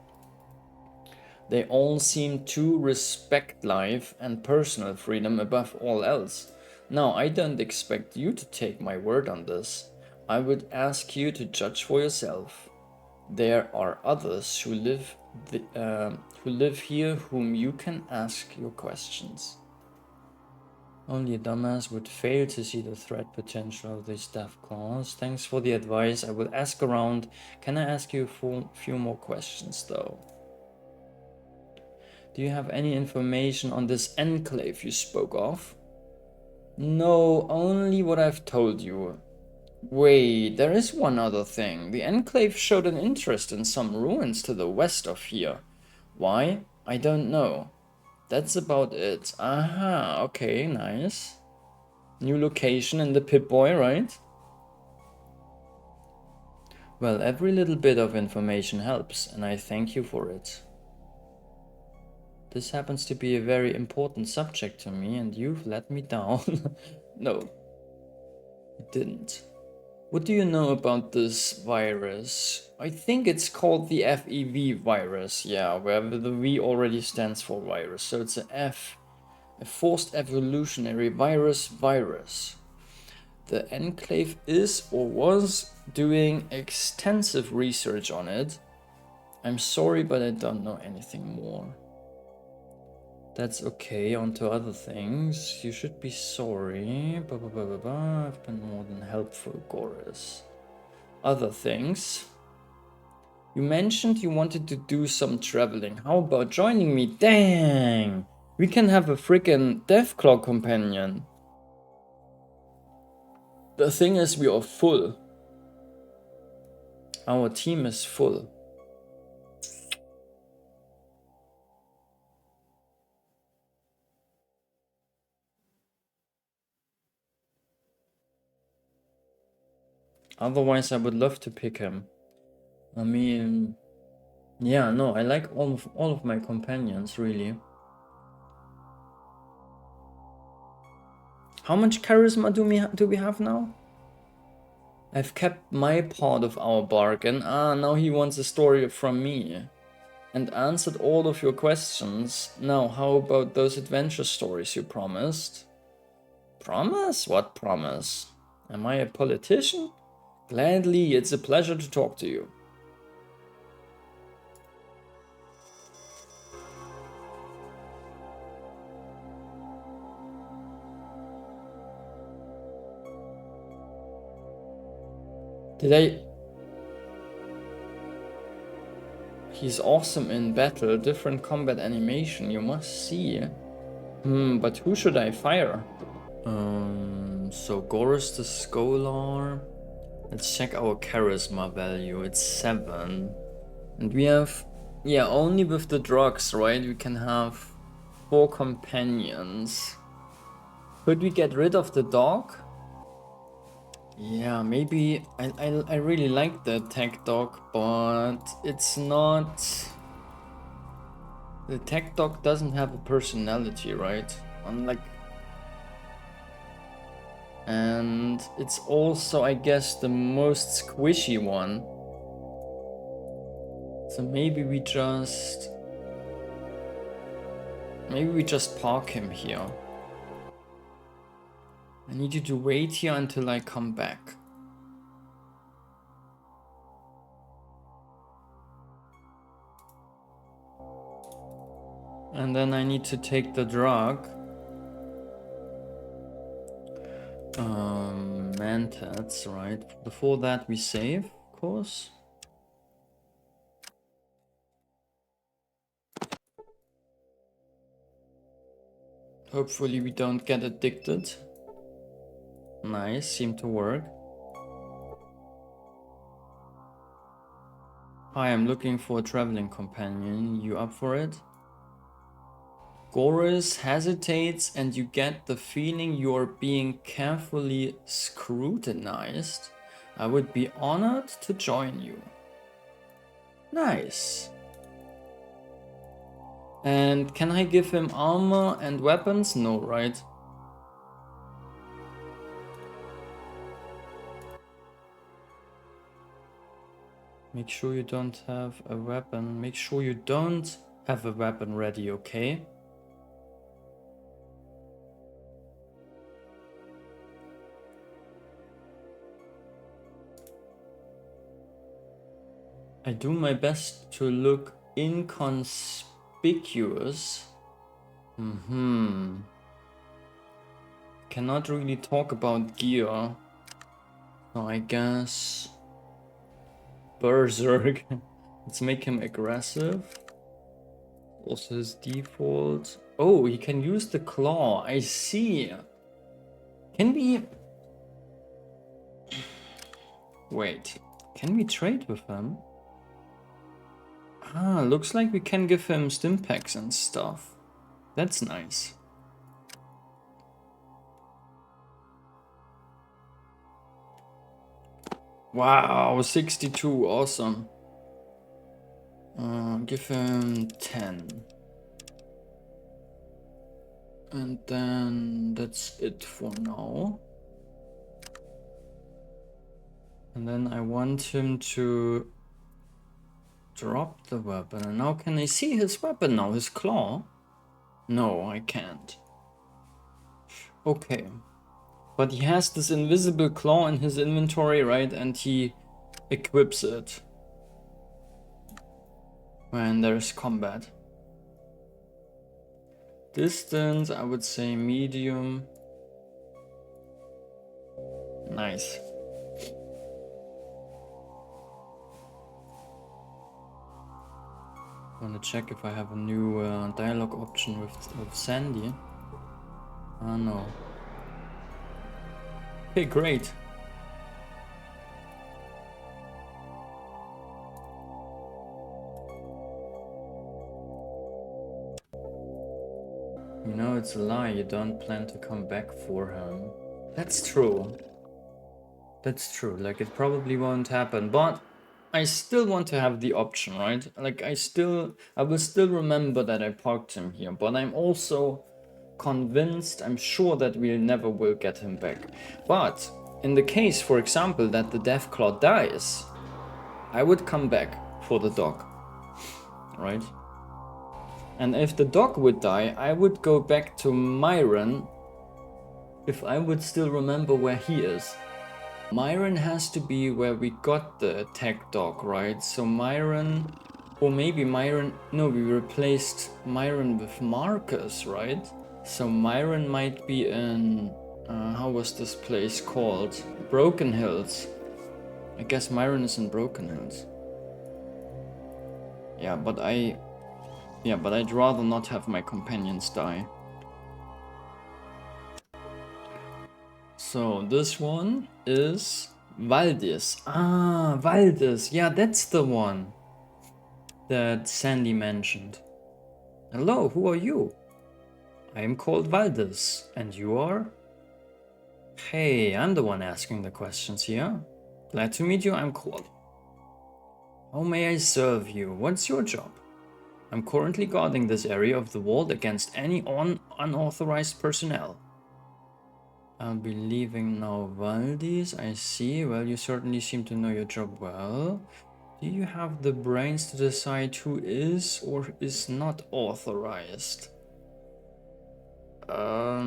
They all seem to respect life and personal freedom above all else. Now, I don't expect you to take my word on this. I would ask you to judge for yourself. There are others who live who live here whom you can ask your questions. Only a dumbass would fail to see the threat potential of these death claws. Thanks for the advice. I will ask around. Can I ask you a few more questions though? Do you have any information on this enclave you spoke of? No, only what I've told you. Wait, there is one other thing. The Enclave showed an interest in some ruins to the west of here. Why? I don't know. That's about it. Aha, okay, nice. New location in the Pip-Boy, right? Well, every little bit of information helps, and I thank you for it. This happens to be a very important subject to me, and you've let me down. No, you didn't. What do you know about this virus? I think it's called the FEV virus, yeah, where the V already stands for virus. So it's a forced evolutionary virus. The Enclave is or was doing extensive research on it. I'm sorry, but I don't know anything more. That's okay, on to other things. You should be sorry. I've been more than helpful, Goris. Other things. You mentioned you wanted to do some traveling. How about joining me? Dang! We can have a freaking Deathclaw companion. The thing is, we are full. Our team is full. Otherwise, I would love to pick him. I mean, yeah, no, I like all of my companions, really. How much charisma do we have now? I've kept my part of our bargain. Ah, now he wants a story from me. And answered all of your questions. Now, how about those adventure stories you promised? Promise? What promise? Am I a politician? Gladly, it's a pleasure to talk to you. Did I... He's awesome in battle, different combat animation, you must see. But who should I fire? So Goris the Scholar. Let's check our charisma value, it's 7. And we have, yeah, only with the drugs, right? We can have 4 companions. Could we get rid of the dog? Yeah, maybe. I really like the tech dog, but it's not... The tech dog doesn't have a personality, right? Unlike... And it's also, I guess, the most squishy one. So maybe we just park him here. I need you to wait here until I come back. And then I need to take the drug. Mantats, right? Before that we save, of course. Hopefully we don't get addicted. Nice, seemed to work. Hi, I'm looking for a traveling companion. You up for it? Goris hesitates and you get the feeling you're being carefully scrutinized. I would be honored to join you. Nice. And can I give him armor and weapons? No, right? Make sure you don't have a weapon. Make sure you don't have a weapon ready, okay? I do my best to look inconspicuous. Cannot really talk about gear. So I guess Berserk. Let's make him aggressive. Also his default. Oh, he can use the claw. I see. Can we... Wait. Can we trade with him? Ah, looks like we can give him stim packs and stuff. That's nice. Wow, 62, awesome. Give him 10. And then that's it for now. And then I want him to drop the weapon. And now can I see his weapon now, his claw? No, I can't. Okay. But he has this invisible claw in his inventory, right? And he equips it when there's combat. Distance, I would say medium. Nice. I want to check if I have a new dialogue option with Sandy. Oh no. Okay, great. You know, it's a lie. You don't plan to come back for him. That's true. That's true. Like, it probably won't happen, but I still want to have the option, right? Like, I will still remember that I parked him here, but I'm also convinced, I'm sure that we never will get him back. But in the case, for example, that the Deathclaw dies, I would come back for the dog, right? And if the dog would die, I would go back to Myron if I would still remember where he is. Myron has to be where we got the attack dog, right? So Myron, or maybe Myron, no, we replaced Myron with Marcus, right? So Myron might be in, how was this place called? Broken Hills. I guess Myron is in Broken Hills. Yeah, but I'd rather not have my companions die. So this one is Valdis. Ah, Valdis. Yeah, that's the one that Sandy mentioned. Hello, who are you? I am called Valdis. And you are? Hey, I'm the one asking the questions here. Glad to meet you, I'm Qual. How may I serve you? What's your job? I'm currently guarding this area of the vault against any unauthorized personnel. I'll be leaving now, Valdis. I see. Well, you certainly seem to know your job well. Do you have the brains to decide who is or is not authorized? I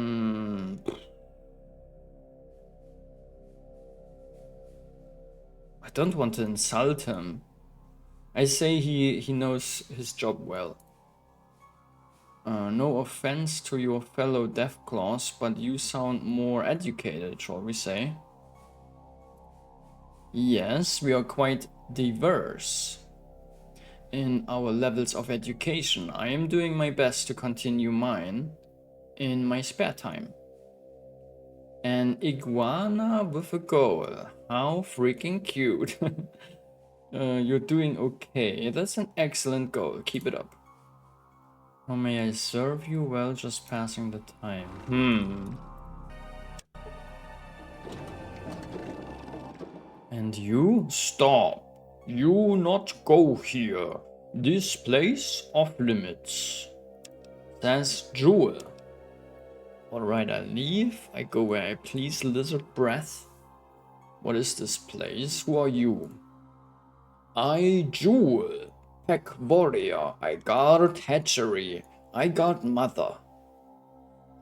don't want to insult him. I say he knows his job well. No offense to your fellow Deathclaws, but you sound more educated, shall we say? Yes, we are quite diverse in our levels of education. I am doing my best to continue mine in my spare time. An iguana with a goal. How freaking cute. You're doing okay. That's an excellent goal. Keep it up. How may I serve you? Well, just passing the time. And you? Stop. You not go here. This place off limits. Says Jewel. Alright, I leave. I go where I please, lizard breath. What is this place? Who are you? I, Jewel. Peck warrior. I guard hatchery. I guard mother.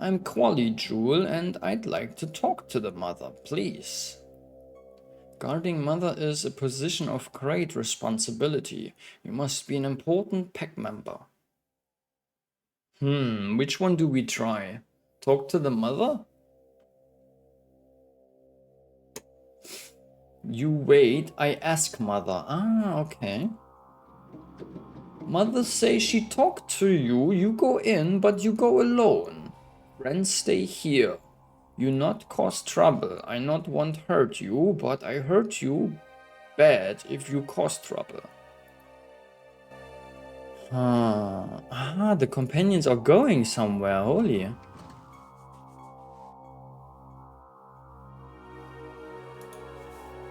I'm Quali Jewel and I'd like to talk to the mother, please. Guarding mother is a position of great responsibility. You must be an important pack member. Which one do we try? Talk to the mother? You wait, I ask mother. Ah, okay. Mother says she talked to you, you go in, but you go alone. Friends stay here. You not cause trouble. I not want hurt you, but I hurt you bad if you cause trouble. The companions are going somewhere, holy.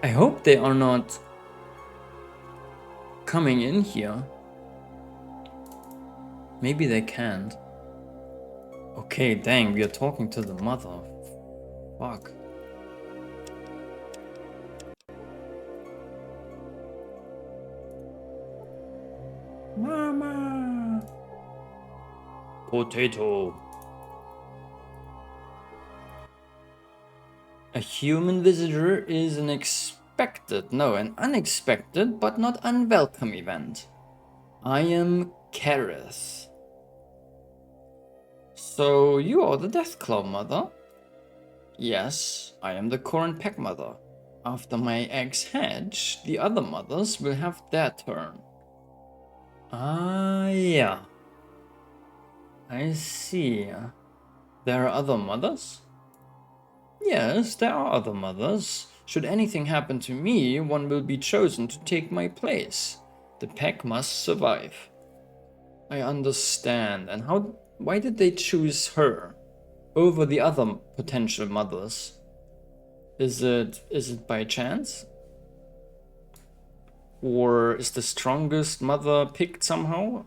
I hope they are not coming in here. Maybe they can't. Okay, dang, we are talking to the mother. Fuck. Mama! Potato. A human visitor is an unexpected but not unwelcome event. I am Kareth. So you are the Deathclaw mother? Yes, I am the current pack mother. After my eggs hatch, the other mothers will have their turn. Ah, yeah. I see. There are other mothers? Yes, there are other mothers. Should anything happen to me, one will be chosen to take my place. The pack must survive. I understand. And why did they choose her over the other potential mothers? Is it by chance? Or is the strongest mother picked somehow?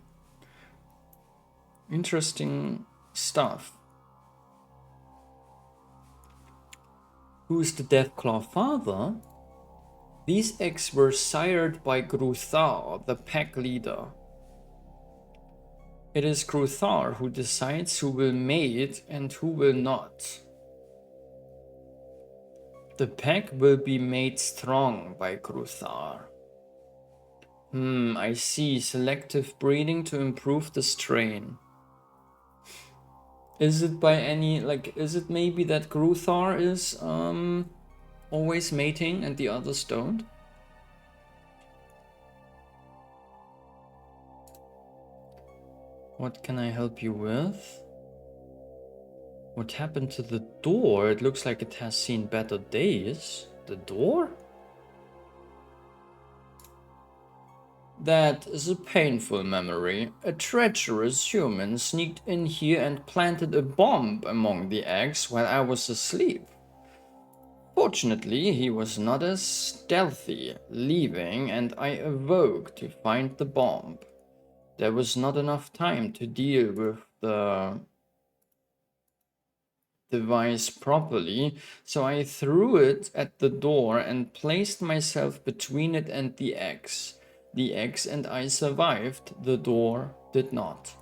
Interesting stuff. Who is the Deathclaw father? These eggs were sired by Gruthar, the pack leader. It is Gruthar who decides who will mate and who will not. The pack will be made strong by Gruthar. I see. Selective breeding to improve the strain. Is it by any, is it maybe that Gruthar is always mating and the others don't? What can I help you with? What happened to the door? It looks like it has seen better days. The door? That is a painful memory. A treacherous human sneaked in here and planted a bomb among the eggs while I was asleep. Fortunately, he was not as stealthy, leaving, and I awoke to find the bomb. There was not enough time to deal with the device properly, so I threw it at the door and placed myself between it and the eggs. The eggs and I survived, the door did not.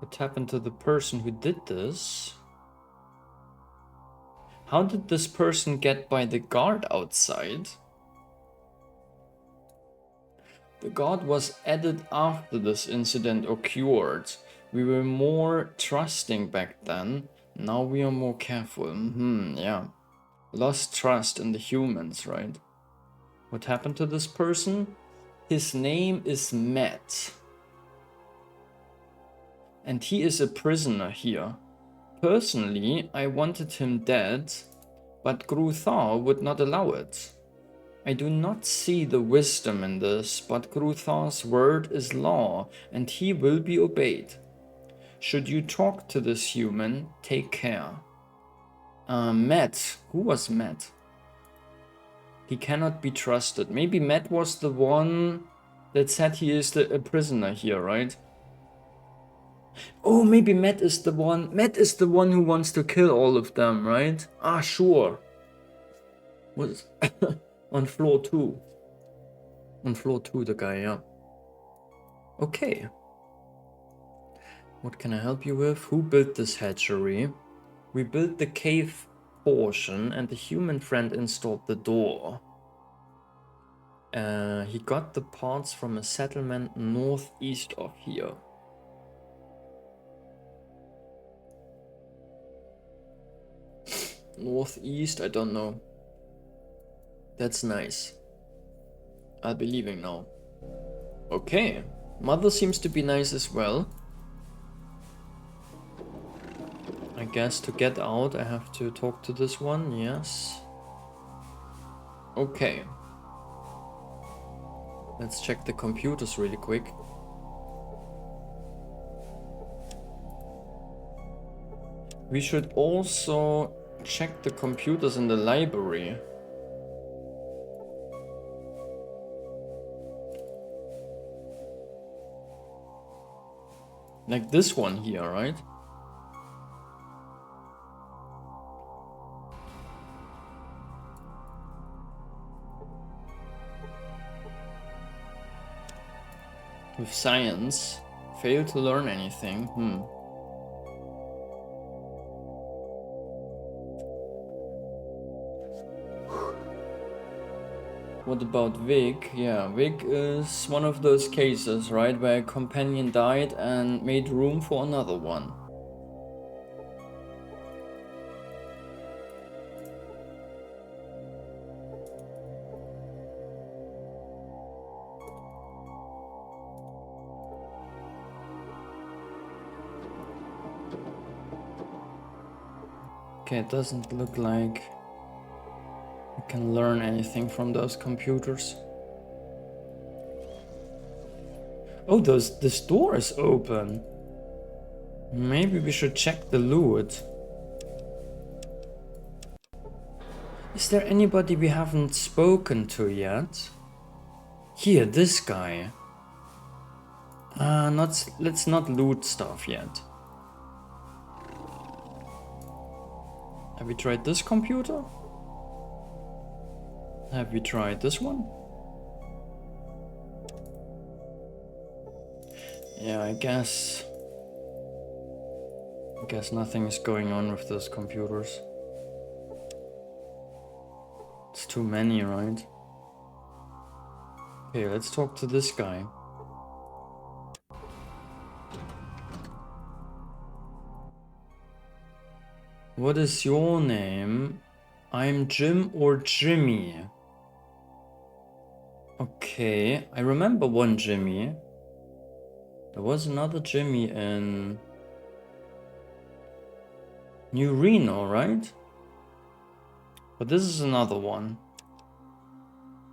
What happened to the person who did this? How did this person get by the guard outside? The guard was added after this incident occurred. We were more trusting back then. Now we are more careful. Yeah. Lost trust in the humans, right? What happened to this person? His name is Matt. And he is a prisoner here. Personally, I wanted him dead, but Gruthar would not allow it. I do not see the wisdom in this, but Gruthar's word is law, and he will be obeyed. Should you talk to this human, take care. Matt. Who was Matt? He cannot be trusted. Maybe Matt was the one that said he is a prisoner here, right? Oh, maybe Matt is the one. Matt is the one who wants to kill all of them, right? Ah, sure. Was on floor 2. On floor 2, the guy, yeah. Okay. What can I help you with? Who built this hatchery? We built the cave portion and the human friend installed the door. He got the parts from a settlement northeast of here. Northeast, I don't know. That's nice. I'll be leaving now. Okay. Mother seems to be nice as well. I guess to get out I have to talk to this one, yes. Okay. Let's check the computers really quick. We should also check the computers in the library. Like this one here, right? With science, fail to learn anything. What about Vic? Yeah, Vic is one of those cases, right, where a companion died and made room for another one. Okay, it doesn't look like I can learn anything from those computers. Oh, this door is open. Maybe we should check the loot. Is there anybody we haven't spoken to yet? Here, this guy. Let's not loot stuff yet. Have we tried this computer? Have we tried this one? Yeah, I guess nothing is going on with those computers. It's too many, right? Okay, let's talk to this guy. What is your name? I'm Jim or Jimmy. Okay, I remember one Jimmy. There was another Jimmy in New Reno, right? But this is another one.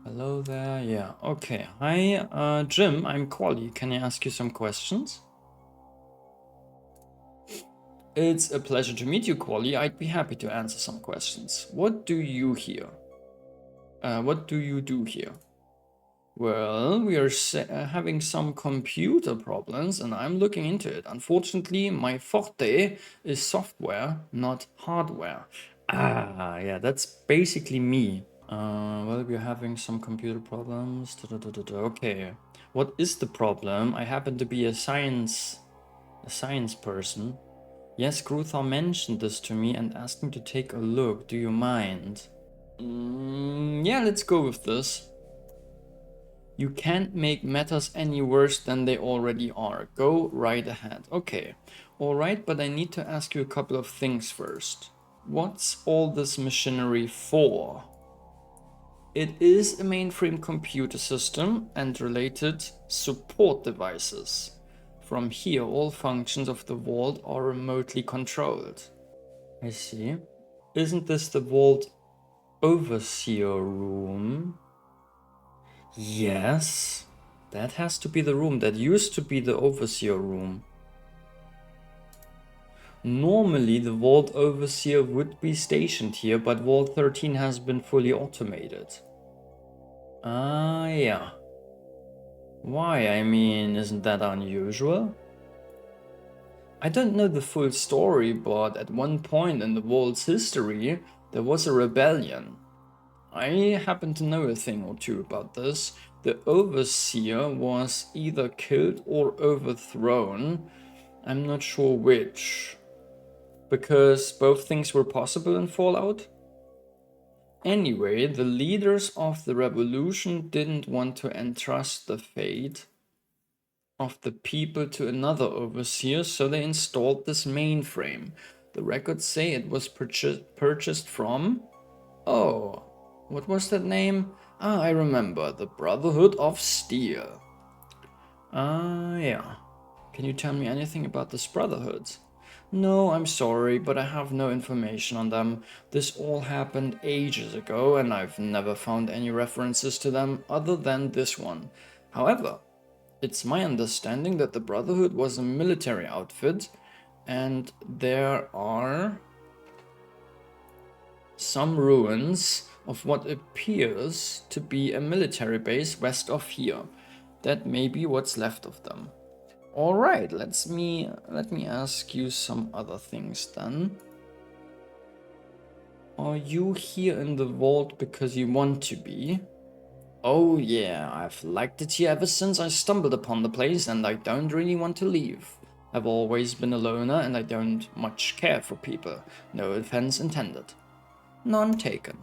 Hello there, yeah, okay. Hi, Jim, I'm Quali. Can I ask you some questions? It's a pleasure to meet you, Quali. I'd be happy to answer some questions. What do you here? What do you do here? Well, we are having some computer problems and I'm looking into it. Unfortunately, my forte is software, not hardware. Ah, yeah, that's basically me. Well, we're having some computer problems. Okay, what is the problem? I happen to be a science person. Yes, Gruthar mentioned this to me and asked me to take a look. Do you mind? Yeah, let's go with this. You can't make matters any worse than they already are. Go right ahead. Okay. Alright, but I need to ask you a couple of things first. What's all this machinery for? It is a mainframe computer system and related support devices. From here, all functions of the vault are remotely controlled. I see. Isn't this the vault overseer room? Yes. That has to be the room. That used to be the overseer room. Normally, the vault overseer would be stationed here, but vault 13 has been fully automated. Ah, yeah. Why? I mean, isn't that unusual? I don't know the full story, but at one point in the vault's history, there was a rebellion. I happen to know a thing or two about this. The overseer was either killed or overthrown. I'm not sure which. because both things were possible in Fallout. Anyway, the leaders of the revolution didn't want to entrust the fate of the people to another overseer, so they installed this mainframe. The records say it was purchased from... Oh, what was that name? Ah, I remember. The Brotherhood of Steel. Ah, yeah. Can you tell me anything about this Brotherhood? No, I'm sorry, but I have no information on them. This all happened ages ago, and I've never found any references to them other than this one. However, it's my understanding that the Brotherhood was a military outfit, and there are some ruins of what appears to be a military base west of here. That may be what's left of them. All right, let me ask you some other things then. Are you here in the vault because you want to be? Oh yeah, I've liked it here ever since I stumbled upon the place, and I don't really want to leave. I've always been a loner and I don't much care for people. No offense intended. None taken.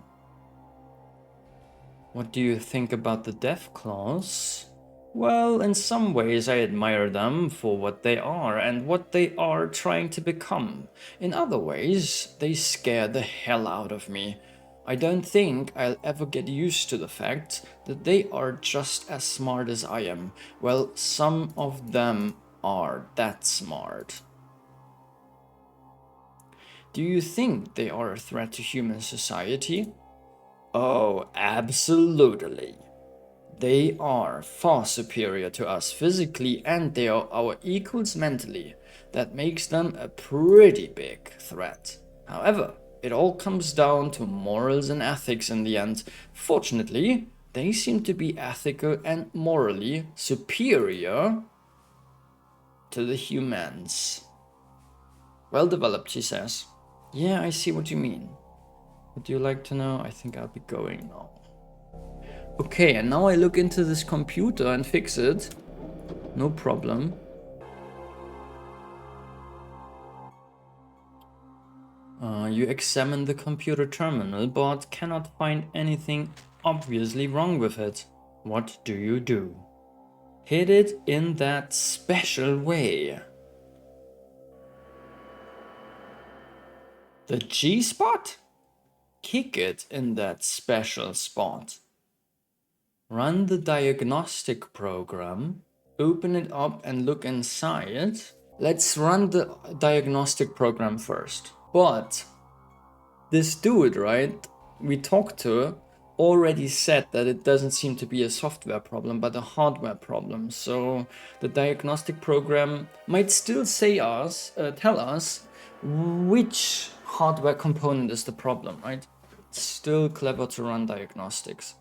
What do you think about the Death Claws? Well, in some ways I admire them for what they are and what they are trying to become. In other ways, they scare the hell out of me. I don't think I'll ever get used to the fact that they are just as smart as I am. Well, some of them are that smart. Do you think they are a threat to human society? Oh, absolutely. They are far superior to us physically, and they are our equals mentally. That makes them a pretty big threat. However, it all comes down to morals and ethics in the end. Fortunately, they seem to be ethical and morally superior to the humans. Well developed, she says. Yeah, I see what you mean. Would you like to know? I think I'll be going now. Okay, and now I look into this computer and fix it. No problem. You examine the computer terminal, but cannot find anything obviously wrong with it. What do you do? Hit it in that special way. The G-spot? Kick it in that special spot. Run the diagnostic program, open it up and look inside. Let's run the diagnostic program first. But this dude, right, we talked to, already said that it doesn't seem to be a software problem, but a hardware problem. So the diagnostic program might still tell us which hardware component is the problem, right? It's still clever to run diagnostics.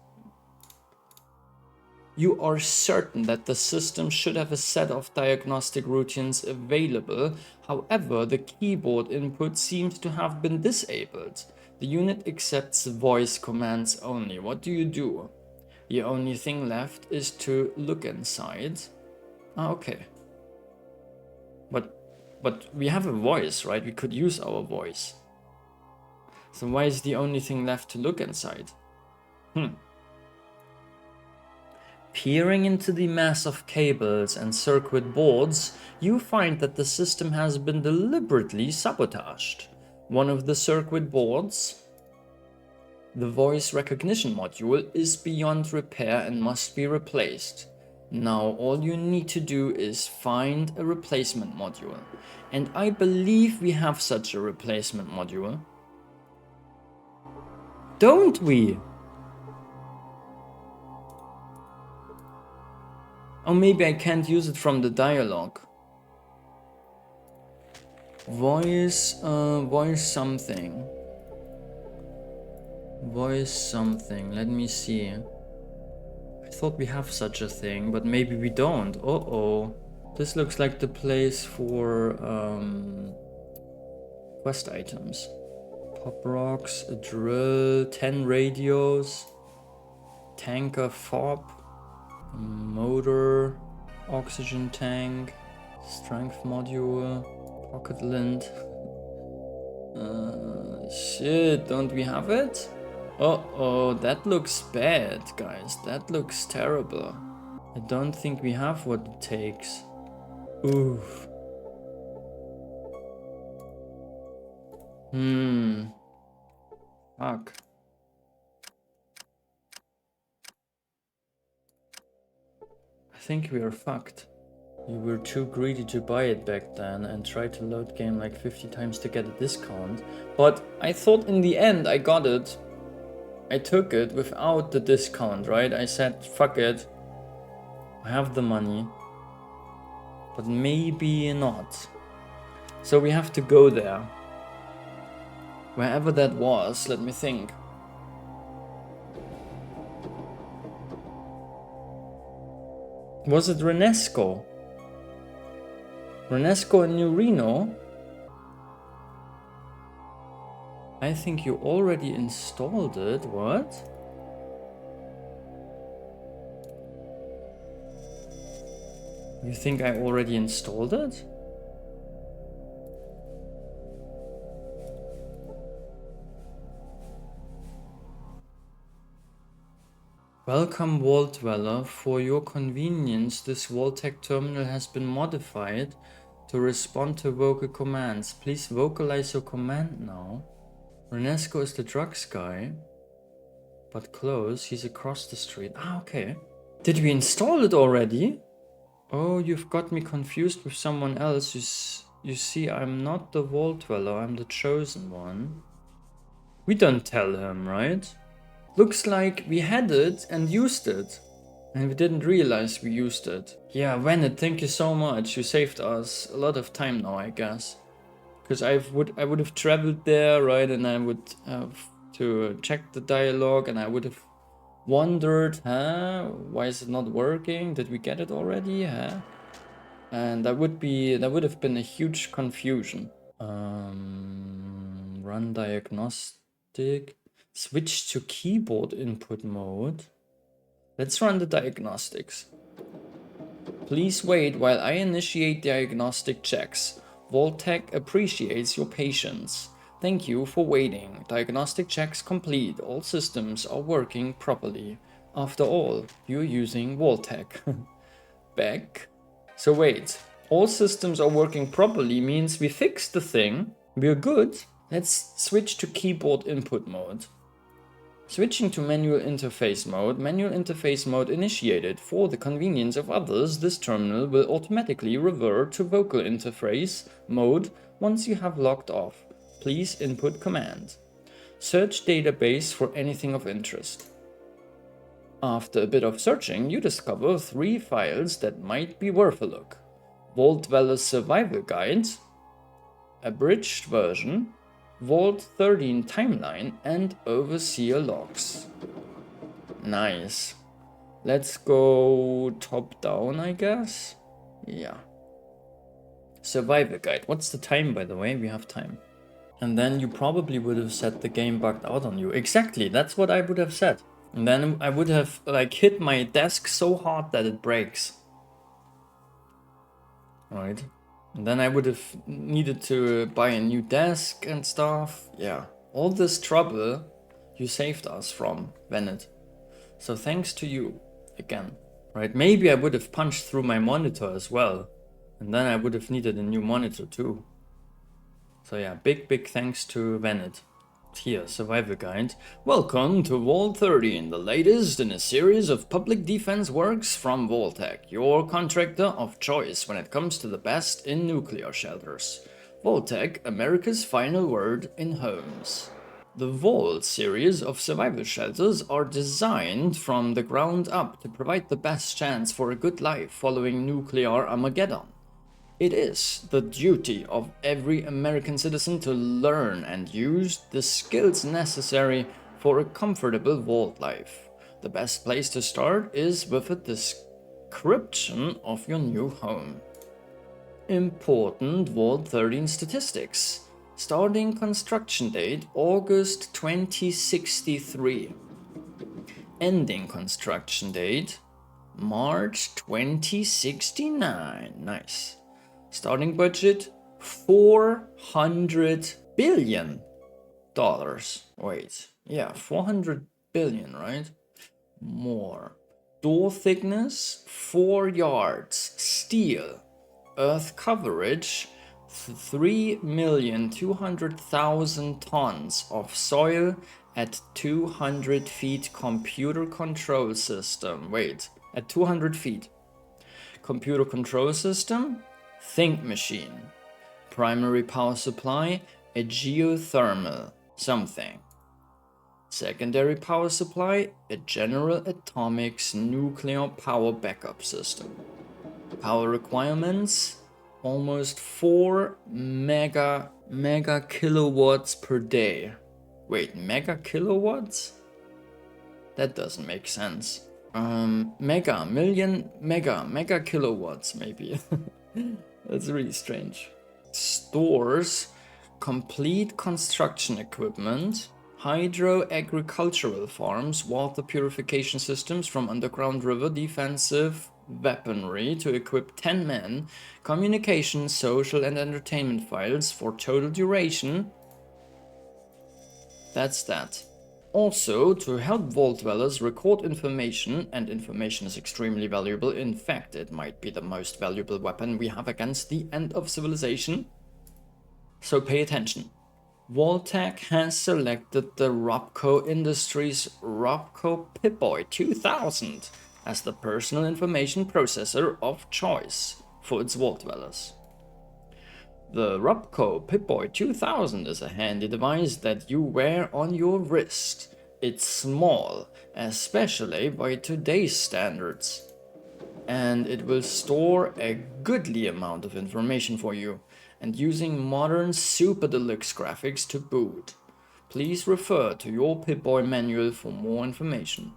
You are certain that the system should have a set of diagnostic routines available. However, the keyboard input seems to have been disabled. The unit accepts voice commands only. What do you do? The only thing left is to look inside. Ah, okay. But we have a voice, right? We could use our voice. So why is the only thing left to look inside? Peering into the mass of cables and circuit boards, you find that the system has been deliberately sabotaged. One of the circuit boards, the voice recognition module, is beyond repair and must be replaced. Now all you need to do is find a replacement module. And I believe we have such a replacement module. Don't we? Or maybe I can't use it from the dialogue. Voice something. Voice something. Let me see. I thought we have such a thing, but maybe we don't. Uh-oh. This looks like the place for quest items. Pop rocks, a drill, 10 radios, tanker fob, motor, oxygen tank, strength module, pocket lint. Shit, don't we have it? Oh, that looks bad, guys. That looks terrible. I don't think we have what it takes. Oof. Fuck. I think we are fucked. You were too greedy to buy it back then and tried to load game like 50 times to get a discount. But I thought in the end I got it. I took it without the discount, right? I said, fuck it. I have the money. But maybe not. So we have to go there. Wherever that was, let me think. Was it Renesco? Renesco in New Reno? I think you already installed it. What? You think I already installed it? Welcome, Vault Dweller. For your convenience, this Vault-Tec terminal has been modified to respond to vocal commands. Please vocalize your command now. Renesco is the drugs guy, but close. He's across the street. Ah, okay. Did we install it already? Oh, you've got me confused with someone else. You see, I'm not the Vault Dweller. I'm the chosen one. We don't tell him, right? Looks like we had it and used it. And we didn't realize we used it. Yeah, Venet, thank you so much. You saved us a lot of time now, I guess. Because I would have traveled there, right? And I would have to check the dialogue, and I would have wondered, why is it not working? Did we get it already? And that would have been a huge confusion. Run diagnostic. Switch to keyboard input mode. Let's run the diagnostics. Please wait while I initiate diagnostic checks. Vault-Tec appreciates your patience. Thank you for waiting. Diagnostic checks complete. All systems are working properly. After all, you're using Vault-Tec. Back. So wait, all systems are working properly means we fixed the thing. We're good. Let's switch to keyboard input mode. Switching to manual interface mode initiated. For the convenience of others, this terminal will automatically revert to vocal interface mode once you have logged off. Please input command. Search database for anything of interest. After a bit of searching, you discover 3 files that might be worth a look. Vault Dweller's Survival Guide, abridged version, Vault 13 timeline, and Overseer logs. Nice. Let's go top down, I guess. Yeah. Survival guide. What's the time, by the way? We have time. And then you probably would have said the game bugged out on you. Exactly, that's what I would have said. And then I would have like hit my desk so hard that it breaks. Right. And then I would have needed to buy a new desk and stuff. Yeah. All this trouble you saved us from, Venet. So thanks to you again. Right. Maybe I would have punched through my monitor as well. And then I would have needed a new monitor too. So yeah, big thanks to Venet. Here, survival guide. Welcome to Vault 13, the latest in a series of public defense works from Vault-Tec, your contractor of choice when it comes to the best in nuclear shelters. Vault-Tec, America's final word in homes. The Vault series of survival shelters are designed from the ground up to provide the best chance for a good life following nuclear Armageddon. It is the duty of every American citizen to learn and use the skills necessary for a comfortable vault life. The best place to start is with a description of your new home. Important Vault 13 statistics. Starting construction date August 2063. Ending construction date March 2069. Nice. Starting budget $400 billion. Wait, yeah, 400 billion, right? More. Door thickness, 4 yards. Steel. Earth coverage, 3,200,000 tons of soil at 200 feet. Computer control system. Wait, at 200 feet. Computer control system, think machine. Primary power supply, a geothermal something. Secondary power supply, a General Atomics nuclear power backup system. Power requirements, almost 4 mega kilowatts per day. Wait, mega kilowatts? That doesn't make sense. Mega kilowatts maybe. That's really strange. Stores, complete construction equipment, hydro-agricultural farms, water purification systems from underground river, defensive weaponry to equip 10 men, communication, social and entertainment files for total duration. That's that. Also, to help vault dwellers record information, and information is extremely valuable. In fact, it might be the most valuable weapon we have against the end of civilization. So pay attention. Vault-Tec has selected the Robco Industries Robco Pip-Boy 2000 as the personal information processor of choice for its vault dwellers. The Robco Pip-Boy 2000 is a handy device that you wear on your wrist. It's small, especially by today's standards, and it will store a goodly amount of information for you, and using modern Super Deluxe graphics to boot. Please refer to your Pip-Boy manual for more information.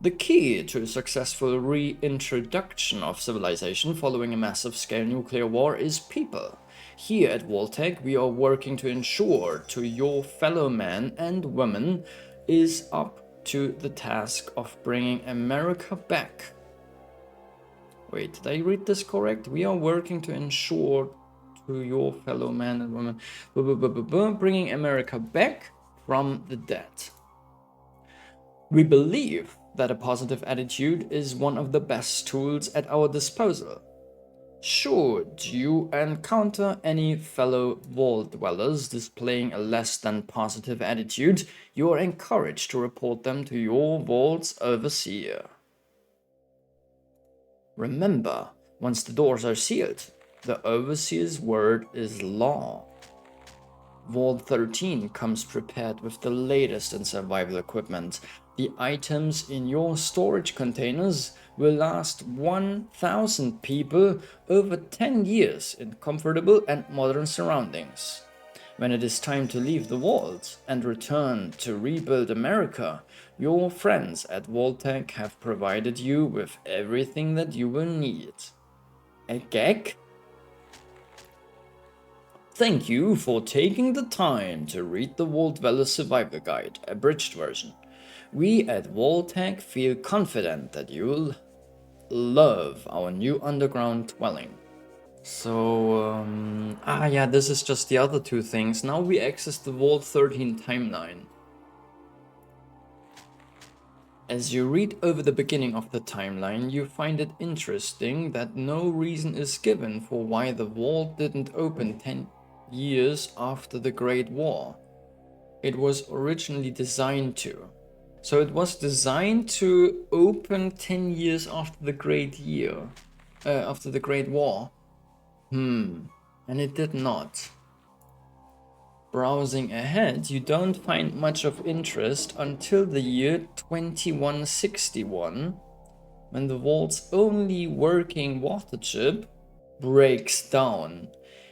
The key to a successful reintroduction of civilization following a massive scale nuclear war is people. Here at Vault-Tec, we are working to ensure to your fellow men and women is up to the task of bringing America back. Wait, did I read this correct? We are working to ensure to your fellow men and women bringing America back from the dead. We believe that a positive attitude is one of the best tools at our disposal. Should you encounter any fellow vault dwellers displaying a less than positive attitude, you are encouraged to report them to your vault's overseer. Remember, once the doors are sealed, the overseer's word is law. Vault 13 comes prepared with the latest in survival equipment. The items in your storage containers will last 1,000 people over 10 years in comfortable and modern surroundings. When it is time to leave the vault and return to rebuild America, your friends at Vault-Tec have provided you with everything that you will need. A gag? Thank you for taking the time to read the Vault Dweller Survival Guide, abridged version. We at Vault-Tec feel confident that you'll love our new underground dwelling. So, yeah, this is just the other two things. Now we access the Vault 13 timeline. As you read over the beginning of the timeline, you find it interesting that no reason is given for why the vault didn't open 10 years after the Great War. It was originally designed to. So it was designed to open 10 years after the Great War. And it did not. Browsing ahead, you don't find much of interest until the year 2161, when the vault's only working water chip breaks down.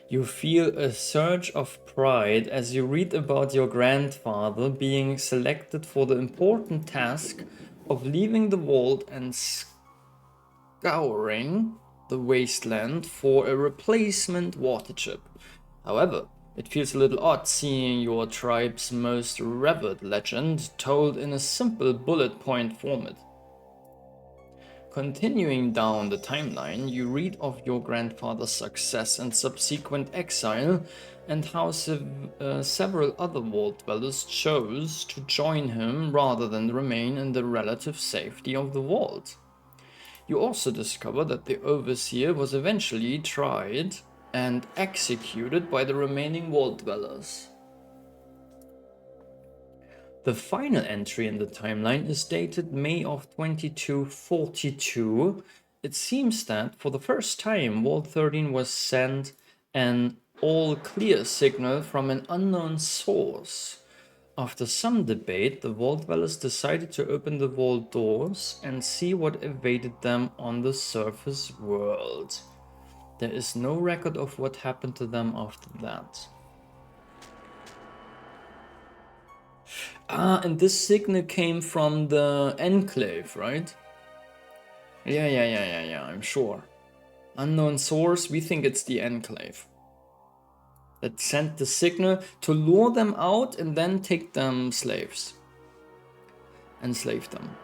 You feel a surge of pride as you read about your grandfather being selected for the important task of leaving the vault and scouring the wasteland for a replacement water chip. However, it feels a little odd seeing your tribe's most revered legend told in a simple bullet point format. Continuing down the timeline, you read of your grandfather's success and subsequent exile, and how several other Vault dwellers chose to join him rather than remain in the relative safety of the Vault. You also discover that the Overseer was eventually tried and executed by the remaining Vault dwellers. The final entry in the timeline is dated May of 2242. It seems that for the first time, Vault 13 was sent an all-clear signal from an unknown source. After some debate, the Vault dwellers decided to open the vault doors and see what awaited them on the surface world. There is no record of what happened to them after that. And this signal came from the Enclave, right? Yeah, I'm sure. Unknown source, we think it's the Enclave that sent the signal to lure them out and then take them slaves. Enslave them.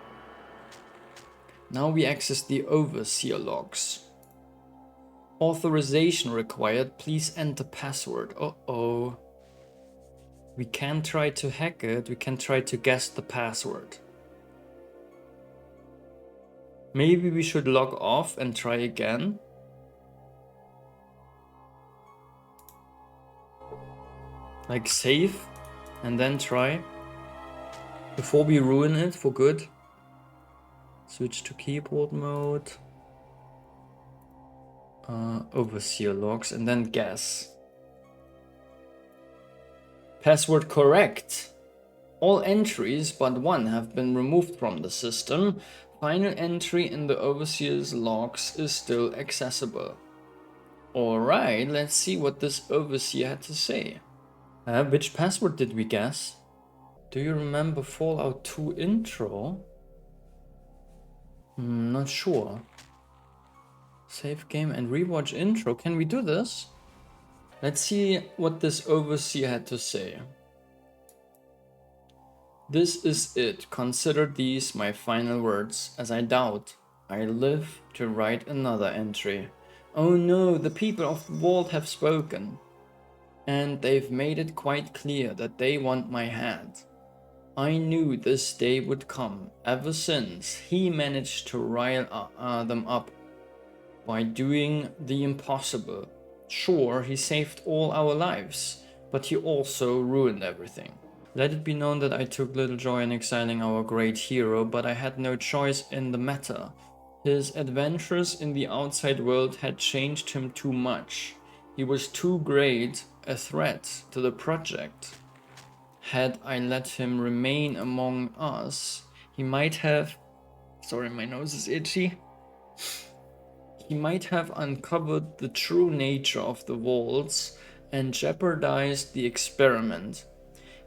Now we access the Overseer logs. Authorization required, please enter password. Uh-oh. We can try to hack it, we can try to guess the password. Maybe we should log off and try again. Like save and then try. Before we ruin it for good. Switch to keyboard mode. Overseer logs and then guess. Password correct. All entries but one have been removed from the system. Final entry in the Overseer's logs is still accessible. Alright, let's see what this Overseer had to say. Which password did we guess? Do you remember Fallout 2 intro? Not sure. Save game and rewatch intro. Can we do this? Let's see what this Overseer had to say. This is it. Consider these my final words, as I doubt I live to write another entry. Oh no, the people of the Vault have spoken. And they've made it quite clear that they want my hand. I knew this day would come, ever since he managed to rile them up by doing the impossible. Sure, he saved all our lives, but he also ruined everything. Let it be known that I took little joy in exiling our great hero, but I had no choice in the matter. His adventures in the outside world had changed him too much. He was too great a threat to the project. Had I let him remain among us, he might have... Sorry, my nose is itchy. He might have uncovered the true nature of the vaults and jeopardized the experiment.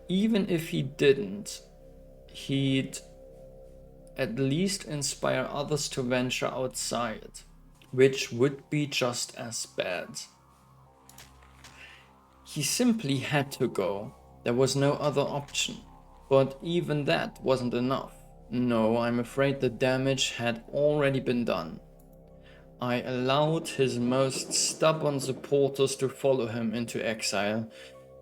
Even if he didn't, he'd at least inspire others to venture outside, which would be just as bad. He simply had to go. There was no other option. But even that wasn't enough. No, I'm afraid the damage had already been done. I allowed his most stubborn supporters to follow him into exile,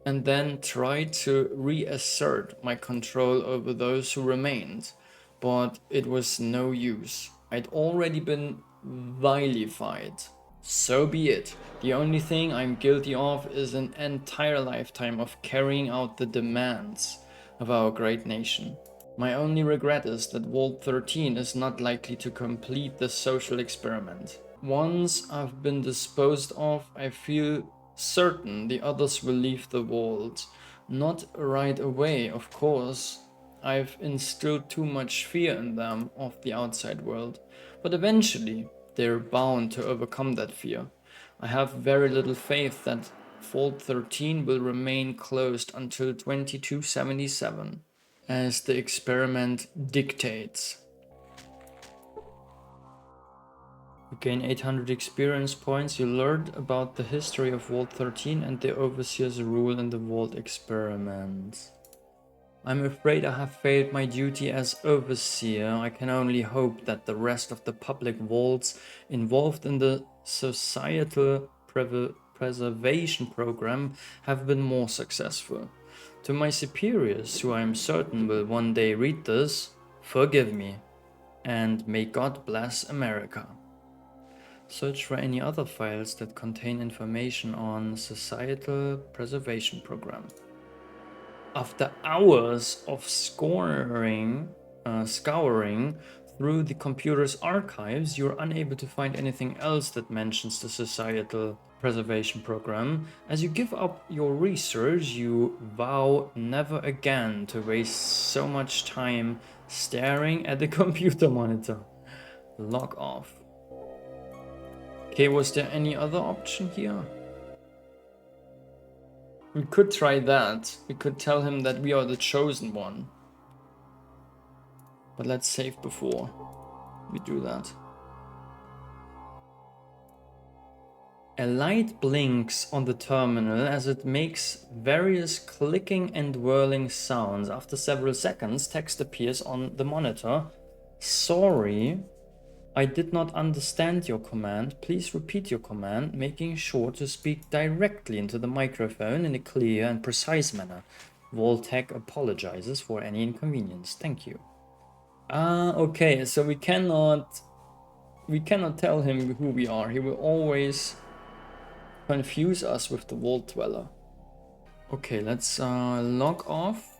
and then tried to reassert my control over those who remained. But it was no use. I'd already been vilified. So be it. The only thing I'm guilty of is an entire lifetime of carrying out the demands of our great nation. My only regret is that Vault 13 is not likely to complete the social experiment. Once I've been disposed of, I feel certain the others will leave the vault. Not right away, of course. I've instilled too much fear in them of the outside world. But eventually, they're bound to overcome that fear. I have very little faith that Vault 13 will remain closed until 2277, as the experiment dictates. You gain 800 experience points. You learned about the history of Vault 13 and the Overseer's rule in the Vault experiment. I'm afraid I have failed my duty as overseer. I can only hope that the rest of the public vaults involved in the societal preservation program have been more successful. To my superiors, who I am certain will one day read this, forgive me, and may God bless America. Search for any other files that contain information on societal preservation program. After hours of scouring through the computer's archives, you're unable to find anything else that mentions the societal preservation program. As you give up your research, you vow never again to waste so much time staring at the computer monitor. Log off. Okay, was there any other option here? We could try that. We could tell him that we are the chosen one. But let's save before we do that. A light blinks on the terminal as it makes various clicking and whirling sounds. After several seconds, text appears on the monitor. Sorry, I did not understand your command. Please repeat your command, making sure to speak directly into the microphone in a clear and precise manner. Voltec apologizes for any inconvenience. Thank you. Okay, so we cannot tell him who we are. He will always confuse us with the Vault Dweller. Okay, let's log off.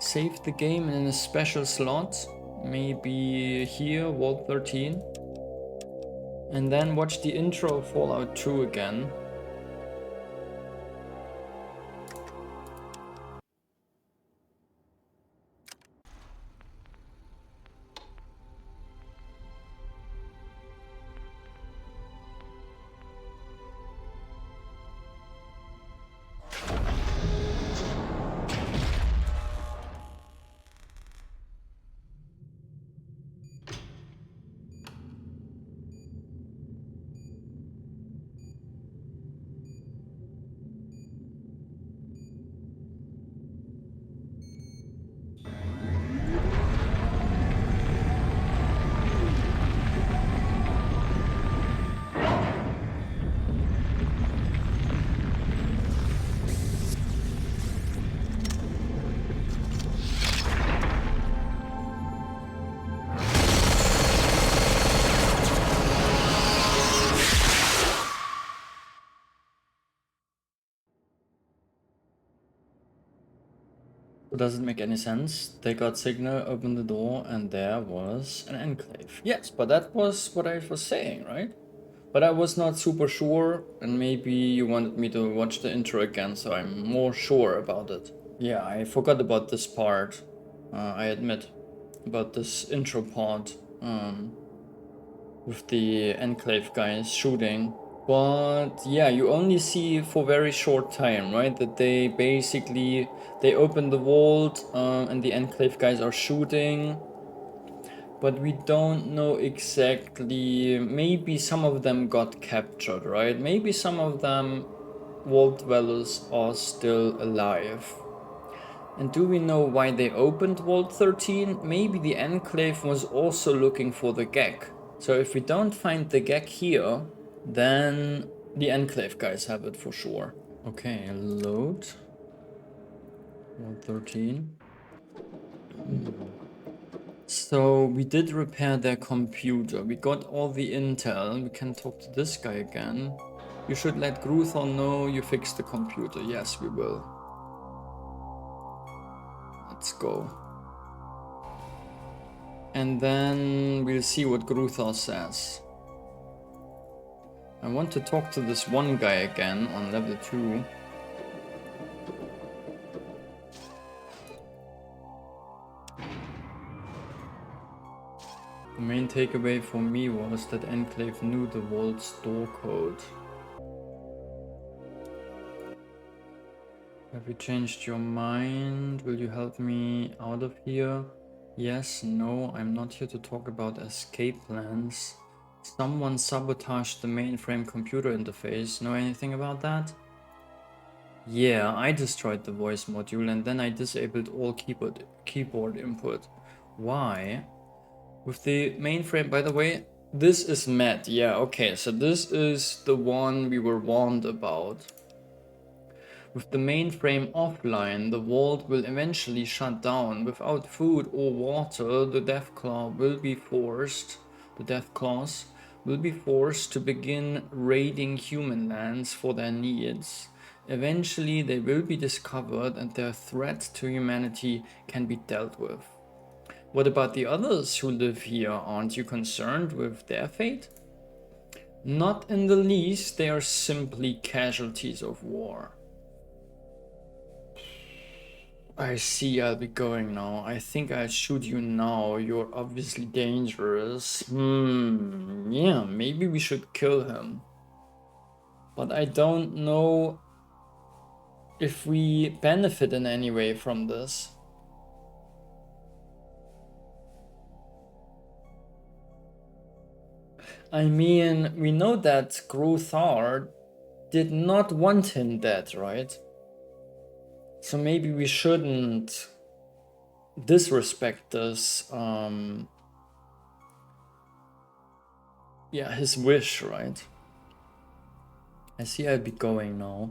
Save the game in a special slot. Maybe here, Vault 13. And then watch the intro of Fallout 2 again. It doesn't make any sense. They got signal, opened the door, and there was an enclave. Yes, but that was what I was saying, right? But I was not super sure, and maybe you wanted me to watch the intro again, so I'm more sure about it. Yeah, I forgot about this part, I admit, about this intro part, with the Enclave guys shooting. But yeah, you only see for very short time, right? That they basically, they open the vault and the Enclave guys are shooting. But we don't know exactly, maybe some of them got captured, right? Maybe some of them vault dwellers are still alive. And do we know why they opened Vault 13? Maybe the Enclave was also looking for the gag. So if we don't find the gag here, then the Enclave guys have it for sure. Okay, load. Vault 13. So we did repair their computer. We got all the intel. We can talk to this guy again. You should let Gruthon know you fixed the computer. Yes, we will. Let's go. And then we'll see what Gruthon says. I want to talk to this one guy again on level 2. The main takeaway for me was that Enclave knew the vault's door code. Have you changed your mind? Will you help me out of here? Yes, no, I'm not here to talk about escape plans. Someone sabotaged the mainframe computer interface. Know anything about that? Yeah, I destroyed the voice module and then I disabled all keyboard input. Why? With the mainframe, by the way, this is Matt. Yeah, okay, so this is the one we were warned about. With the mainframe offline, the vault will eventually shut down. Without food or water, the Deathclaws will be forced to begin raiding human lands for their needs. Eventually, they will be discovered and their threat to humanity can be dealt with. What about the others who live here? Aren't you concerned with their fate? Not in the least, they are simply casualties of war. I see, I'll be going now. I think I'll shoot you now. You're obviously dangerous. Yeah, maybe we should kill him. But I don't know if we benefit in any way from this. I mean, we know that Gruthar did not want him dead, right? So maybe we shouldn't disrespect this, yeah, his wish, right? I see I'll be going now.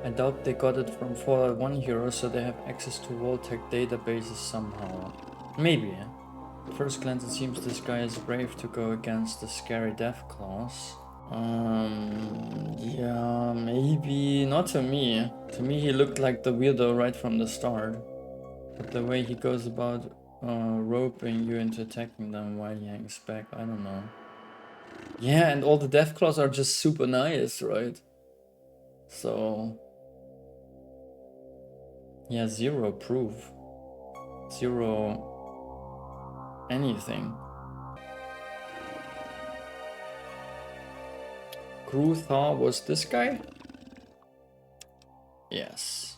I doubt they got it from Fallout 1 Hero, so they have access to Vault-Tec databases somehow. Maybe. At first glance it seems this guy is brave to go against the scary Deathclaws. Yeah, maybe. Not to me. To me he looked like the weirdo right from the start. But the way he goes about roping you into attacking them while he hangs back, I don't know. Yeah, and all the Deathclaws are just super nice, right? So... yeah, zero proof. Zero... anything. Gruthar was this guy? Yes.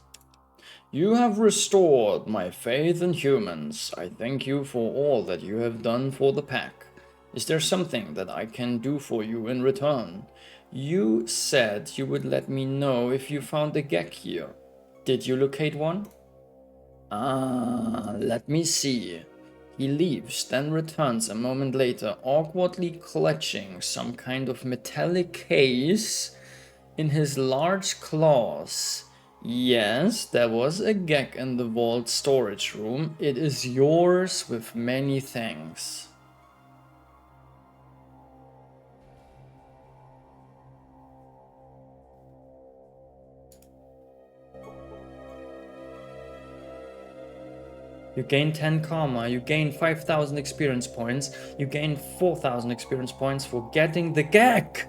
You have restored my faith in humans. I thank you for all that you have done for the pack. Is there something that I can do for you in return? You said you would let me know if you found a Gek here. Did you locate one? Ah, let me see. He leaves, then returns a moment later, awkwardly clutching some kind of metallic case in his large claws. Yes, there was a Gek in the vault storage room. It is yours with many thanks. You gain 10 karma, you gain 5,000 experience points, you gain 4,000 experience points for getting the Gek!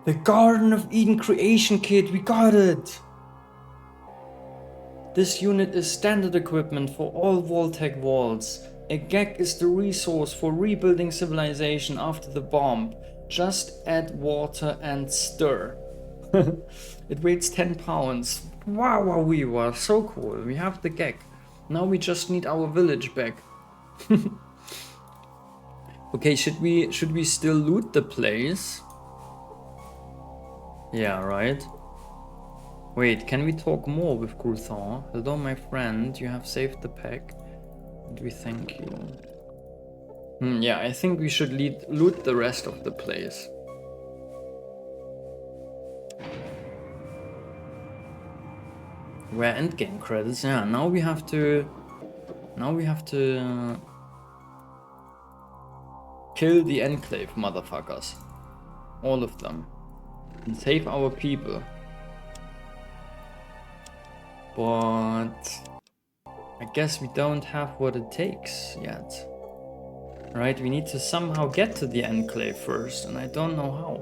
The Garden of Eden creation kit, we got it! This unit is standard equipment for all Vault-Tec vaults. A Gek is the resource for rebuilding civilization after the bomb. Just add water and stir. It weighs 10 pounds. Wow, we were so cool. We have the Gek. Now we just need our village back. Okay, should we still loot the place? Yeah, right. Wait, can we talk more with Gruthar? Hello, my friend. You have saved the pack. And we thank you. Yeah, I think we should loot the rest of the place. Where endgame credits? Yeah, now we have to kill the Enclave motherfuckers. All of them. And save our people. But I guess we don't have what it takes yet. Right, we need to somehow get to the Enclave first, and I don't know how.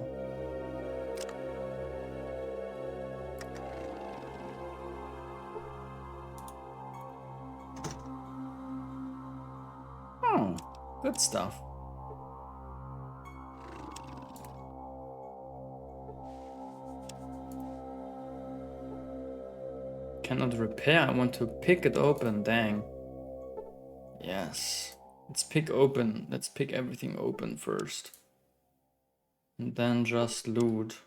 Oh, good stuff. Cannot repair. I want to pick it open. Dang. Yes. Let's pick open. Let's pick everything open first. And then just loot.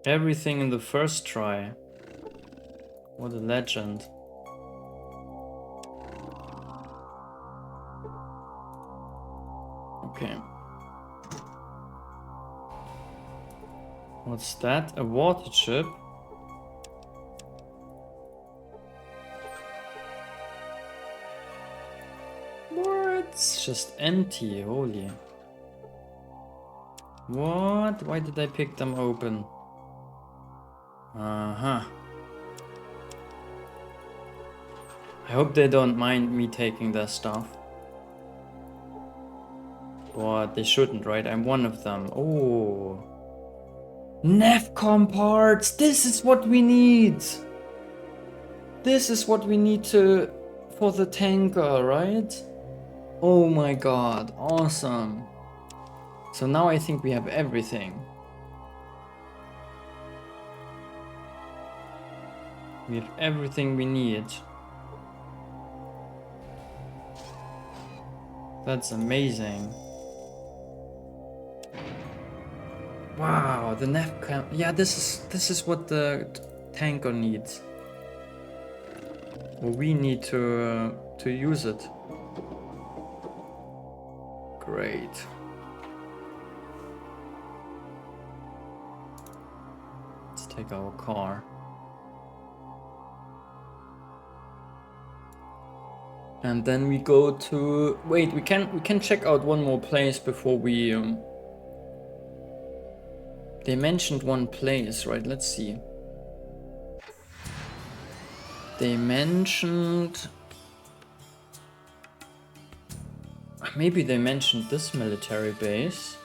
Everything in the first try. What a legend. Okay. What's that? A water chip? What? It's just empty, holy. What? Why did I pick them open? Uh-huh. I hope they don't mind me taking their stuff. But they shouldn't, right? I'm one of them. Oh. Nefcom parts! This is what we need! This is what we need to... for the tanker, right? Oh my god, awesome. So now I think we have everything. We have everything we need. That's amazing. Wow, the Nefcam. Yeah, this is what the tanker needs. Well, we need to use it. Great. Let's take our car. And then we go to... Wait, we can check out one more place before we... They mentioned one place, right? Let's see. They mentioned... Maybe they mentioned this military base.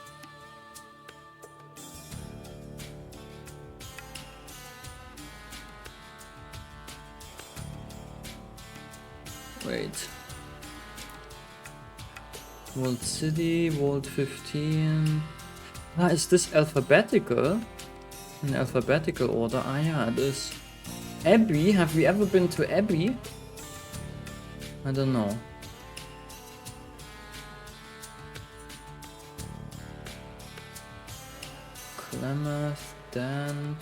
Wait. World City, World 15. Ah, is this alphabetical? In alphabetical order? Ah, yeah, it is. Abbey? Have we ever been to Abbey? I don't know. Klamath, Dan,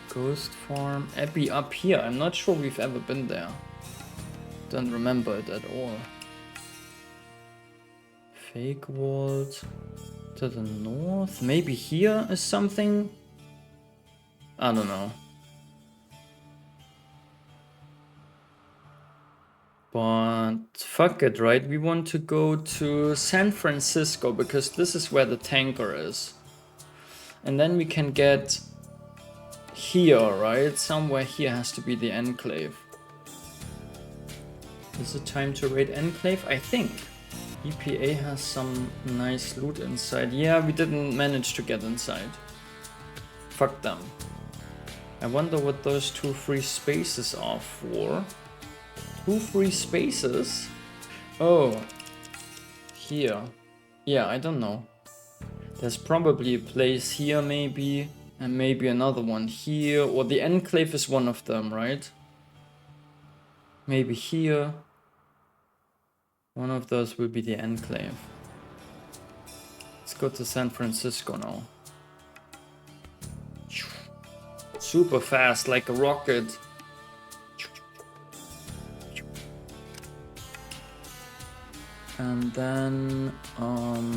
Ghost Farm, Abbey up here. I'm not sure we've ever been there. Don't remember it at all. Fake Vault to the north. Maybe here is something. I don't know. But fuck it, right? We want to go to San Francisco because this is where the tanker is. And then we can get here, right? Somewhere here has to be the Enclave. Is it time to raid Enclave? I think. EPA has some nice loot inside. Yeah, we didn't manage to get inside. Fuck them. I wonder what those 2 free spaces are for. 2 free spaces? Oh. Here. Yeah, I don't know. There's probably a place here maybe. And maybe another one here. Or the Enclave is one of them, right? Maybe here. One of those will be the Enclave. Let's go to San Francisco now. Super fast, like a rocket. And then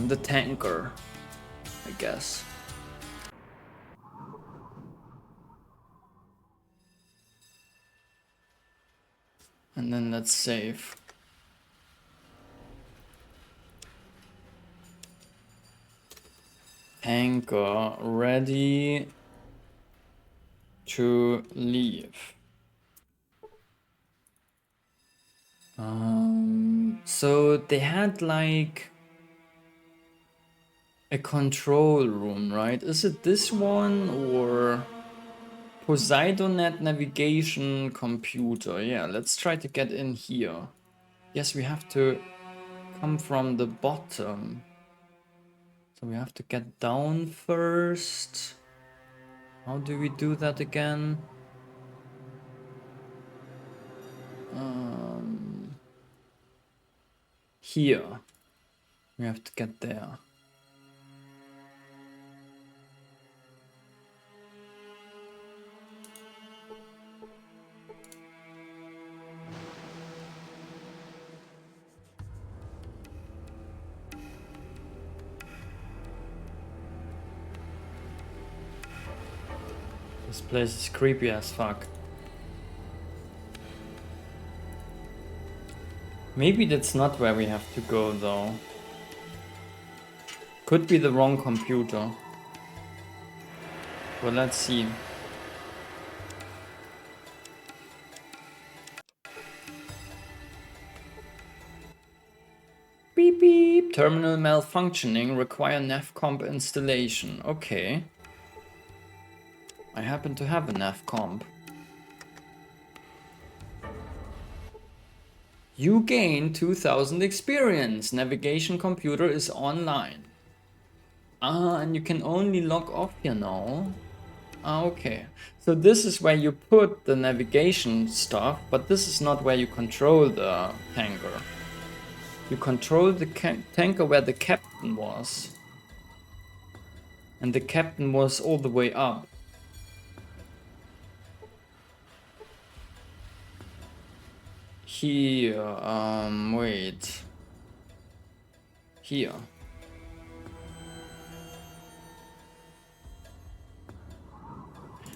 the tanker, I guess. And then let's save. Tanker ready to leave. So they had like a control room, right? Is it this one or Poseidonet navigation computer? Yeah, let's try to get in here. Yes, we have to come from the bottom. So we have to get down first. How do we do that again? Here. We have to get there. This place is creepy as fuck. Maybe that's not where we have to go though. Could be the wrong computer. Well, let's see. Beep beep. Terminal malfunctioning. Require navcomp installation. Okay. I happen to have a navcomp. You gain 2000 experience. Navigation computer is online. Ah, and you can only log off here now. Ah, okay. So this is where you put the navigation stuff, but this is not where you control the tanker. You control the tanker where the captain was. And the captain was all the way up. Here, wait. Here.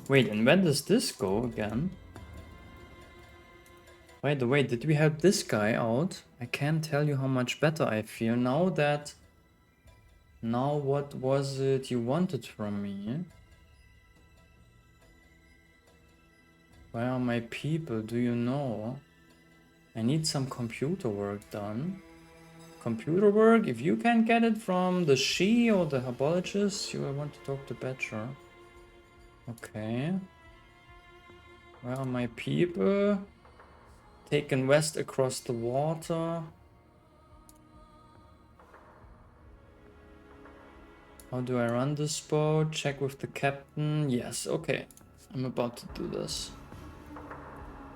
Wait, and where does this go again? By the way, did we help this guy out? I can't tell you how much better I feel now that... Now what was it you wanted from me? Where are my people? Do you know? I need some computer work done. Computer work? If you can get it from the she or the herbologist, you want to talk to Badger. Okay. Where are my people? Taken west across the water. How do I run this boat? Check with the captain. Yes, okay. I'm about to do this.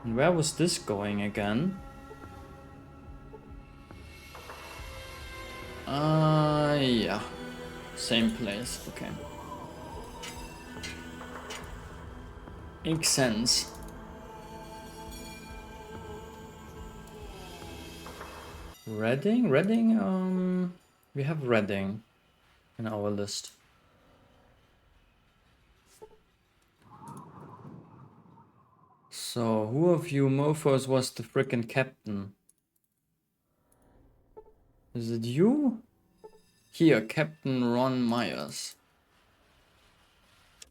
And where was this going again? Yeah. Same place, okay. Makes sense. Reading? Reading? We have Reading in our list. So, who of you mofos was the frickin' captain? Is it you? Here, Captain Ron Myers.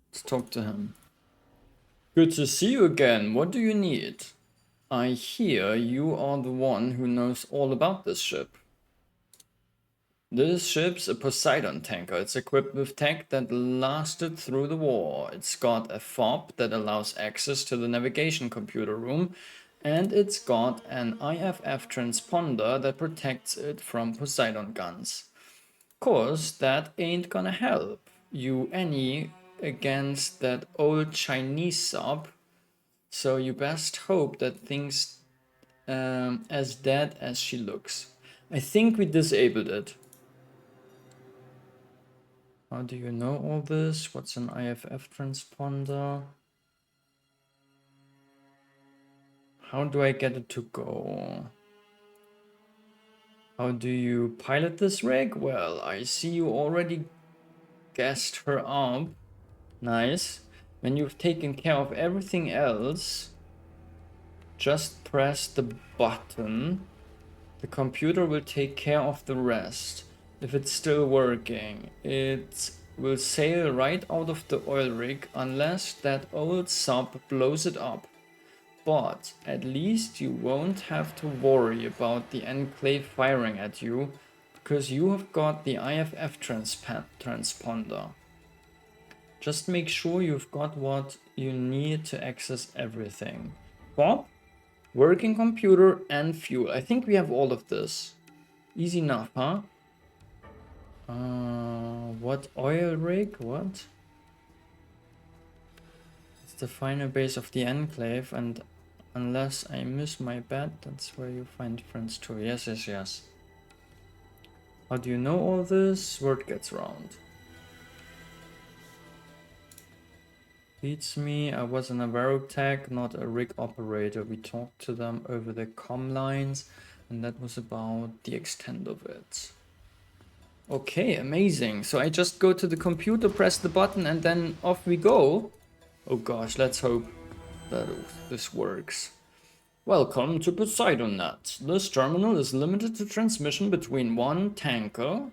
Let's talk to him. Good to see you again. What do you need? I hear you are the one who knows all about this ship. This ship's a Poseidon tanker. It's equipped with tech that lasted through the war. It's got a fob that allows access to the navigation computer room, and it's got an IFF transponder that protects it from Poseidon guns. Course, that ain't gonna help you any against that old Chinese sub, so you best hope that things as dead as she looks. I think we disabled it. How do you know all this? What's an IFF transponder? How do I get it to go? How do you pilot this rig? Well, I see you already gassed her up. Nice. When you've taken care of everything else, just press the button. The computer will take care of the rest. If it's still working, it will sail right out of the oil rig unless that old sub blows it up. But at least you won't have to worry about the Enclave firing at you, because you have got the IFF transponder. Just make sure you've got what you need to access everything. Bob? Working computer and fuel. I think we have all of this. Easy enough, huh? What oil rig? What? the final base of the Enclave, and unless I miss my bet, that's where you find friends too. Yes, yes, yes. How do you know all this? Word gets round. Beats me. I was an Avaro tech, not a rig operator. We talked to them over the comm lines, and that was about the extent of it. Okay, amazing. So I just go to the computer, press the button, and then off we go. Oh gosh, let's hope that this works. Welcome to PoseidonNet. This terminal is limited to transmission between one tanker,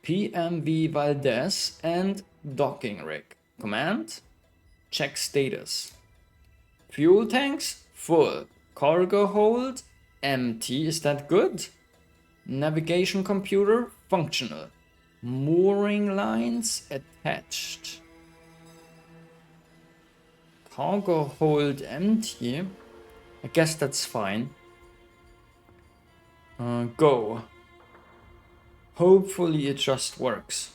PMV Valdez, and docking rig. Command? Check status. Fuel tanks? Full. Cargo hold? Empty. Is that good? Navigation computer? Functional. Mooring lines? Attached. Cargo hold empty. I guess that's fine. Go. Hopefully it just works.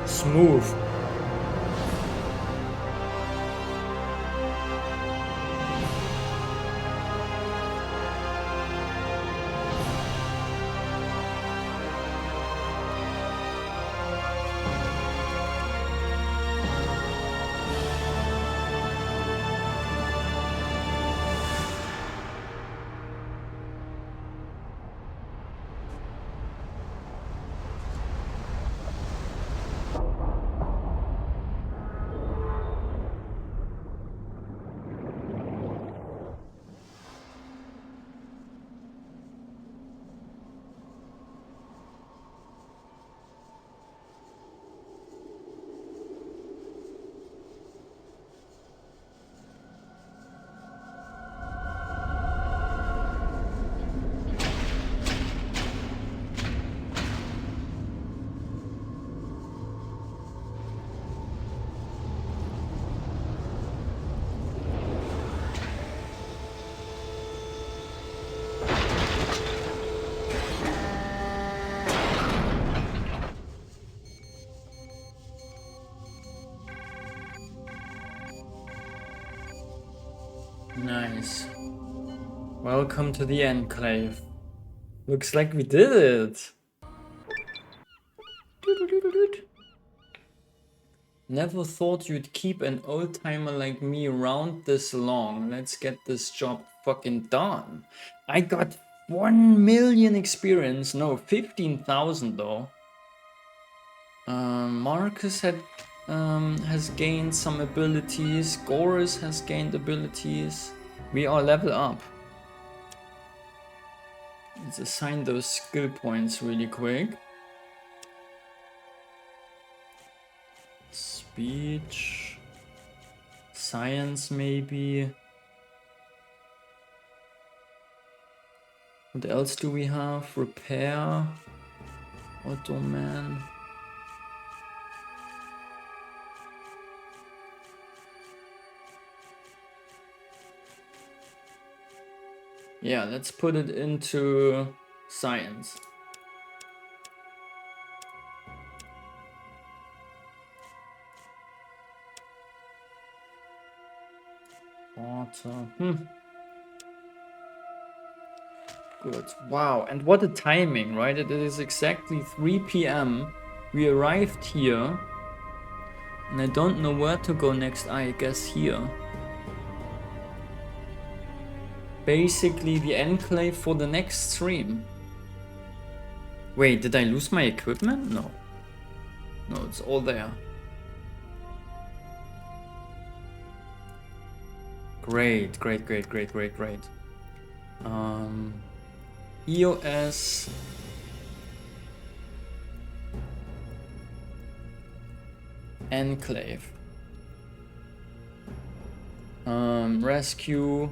Smooth. Nice. Welcome to the Enclave. Looks like we did it. Never thought you'd keep an old timer like me around this long. Let's get this job fucking done. I got 1 million experience. No, 15,000 though. Marcus has gained some abilities. Goris has gained abilities. We are level up. Let's assign those skill points really quick. Speech, science maybe. What else do we have? Repair, Ottoman. Yeah, let's put it into science. Water. Good. Wow, and what a timing, right? It is exactly 3 p.m. We arrived here, and I don't know where to go next. I guess here. basically the Enclave for the next stream. Wait, did I lose my equipment? No. No, it's all there. Great, great, great, great, great, great. EOS. Enclave. Rescue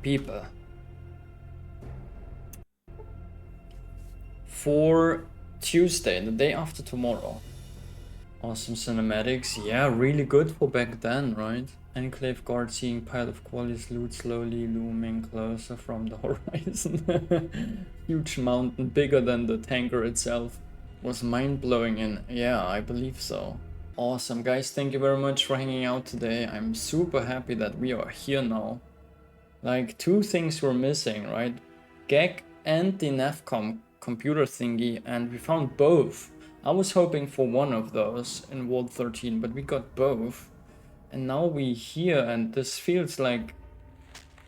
people. For Tuesday, the day after tomorrow. Awesome cinematics. Yeah, really good for back then, right? Enclave guard seeing pile of Quali's loot slowly looming closer from the horizon. Huge mountain, bigger than the tanker itself. Was mind-blowing, and yeah, I believe so. Awesome, guys, thank you very much for hanging out today. I'm super happy that we are here now. Like, two things were missing, right? GEC and the NAVCOM computer thingy, and we found both. I was hoping for one of those in World 13, but we got both. And now we're here, and this feels like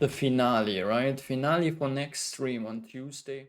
the finale, right? Finale for next stream on Tuesday.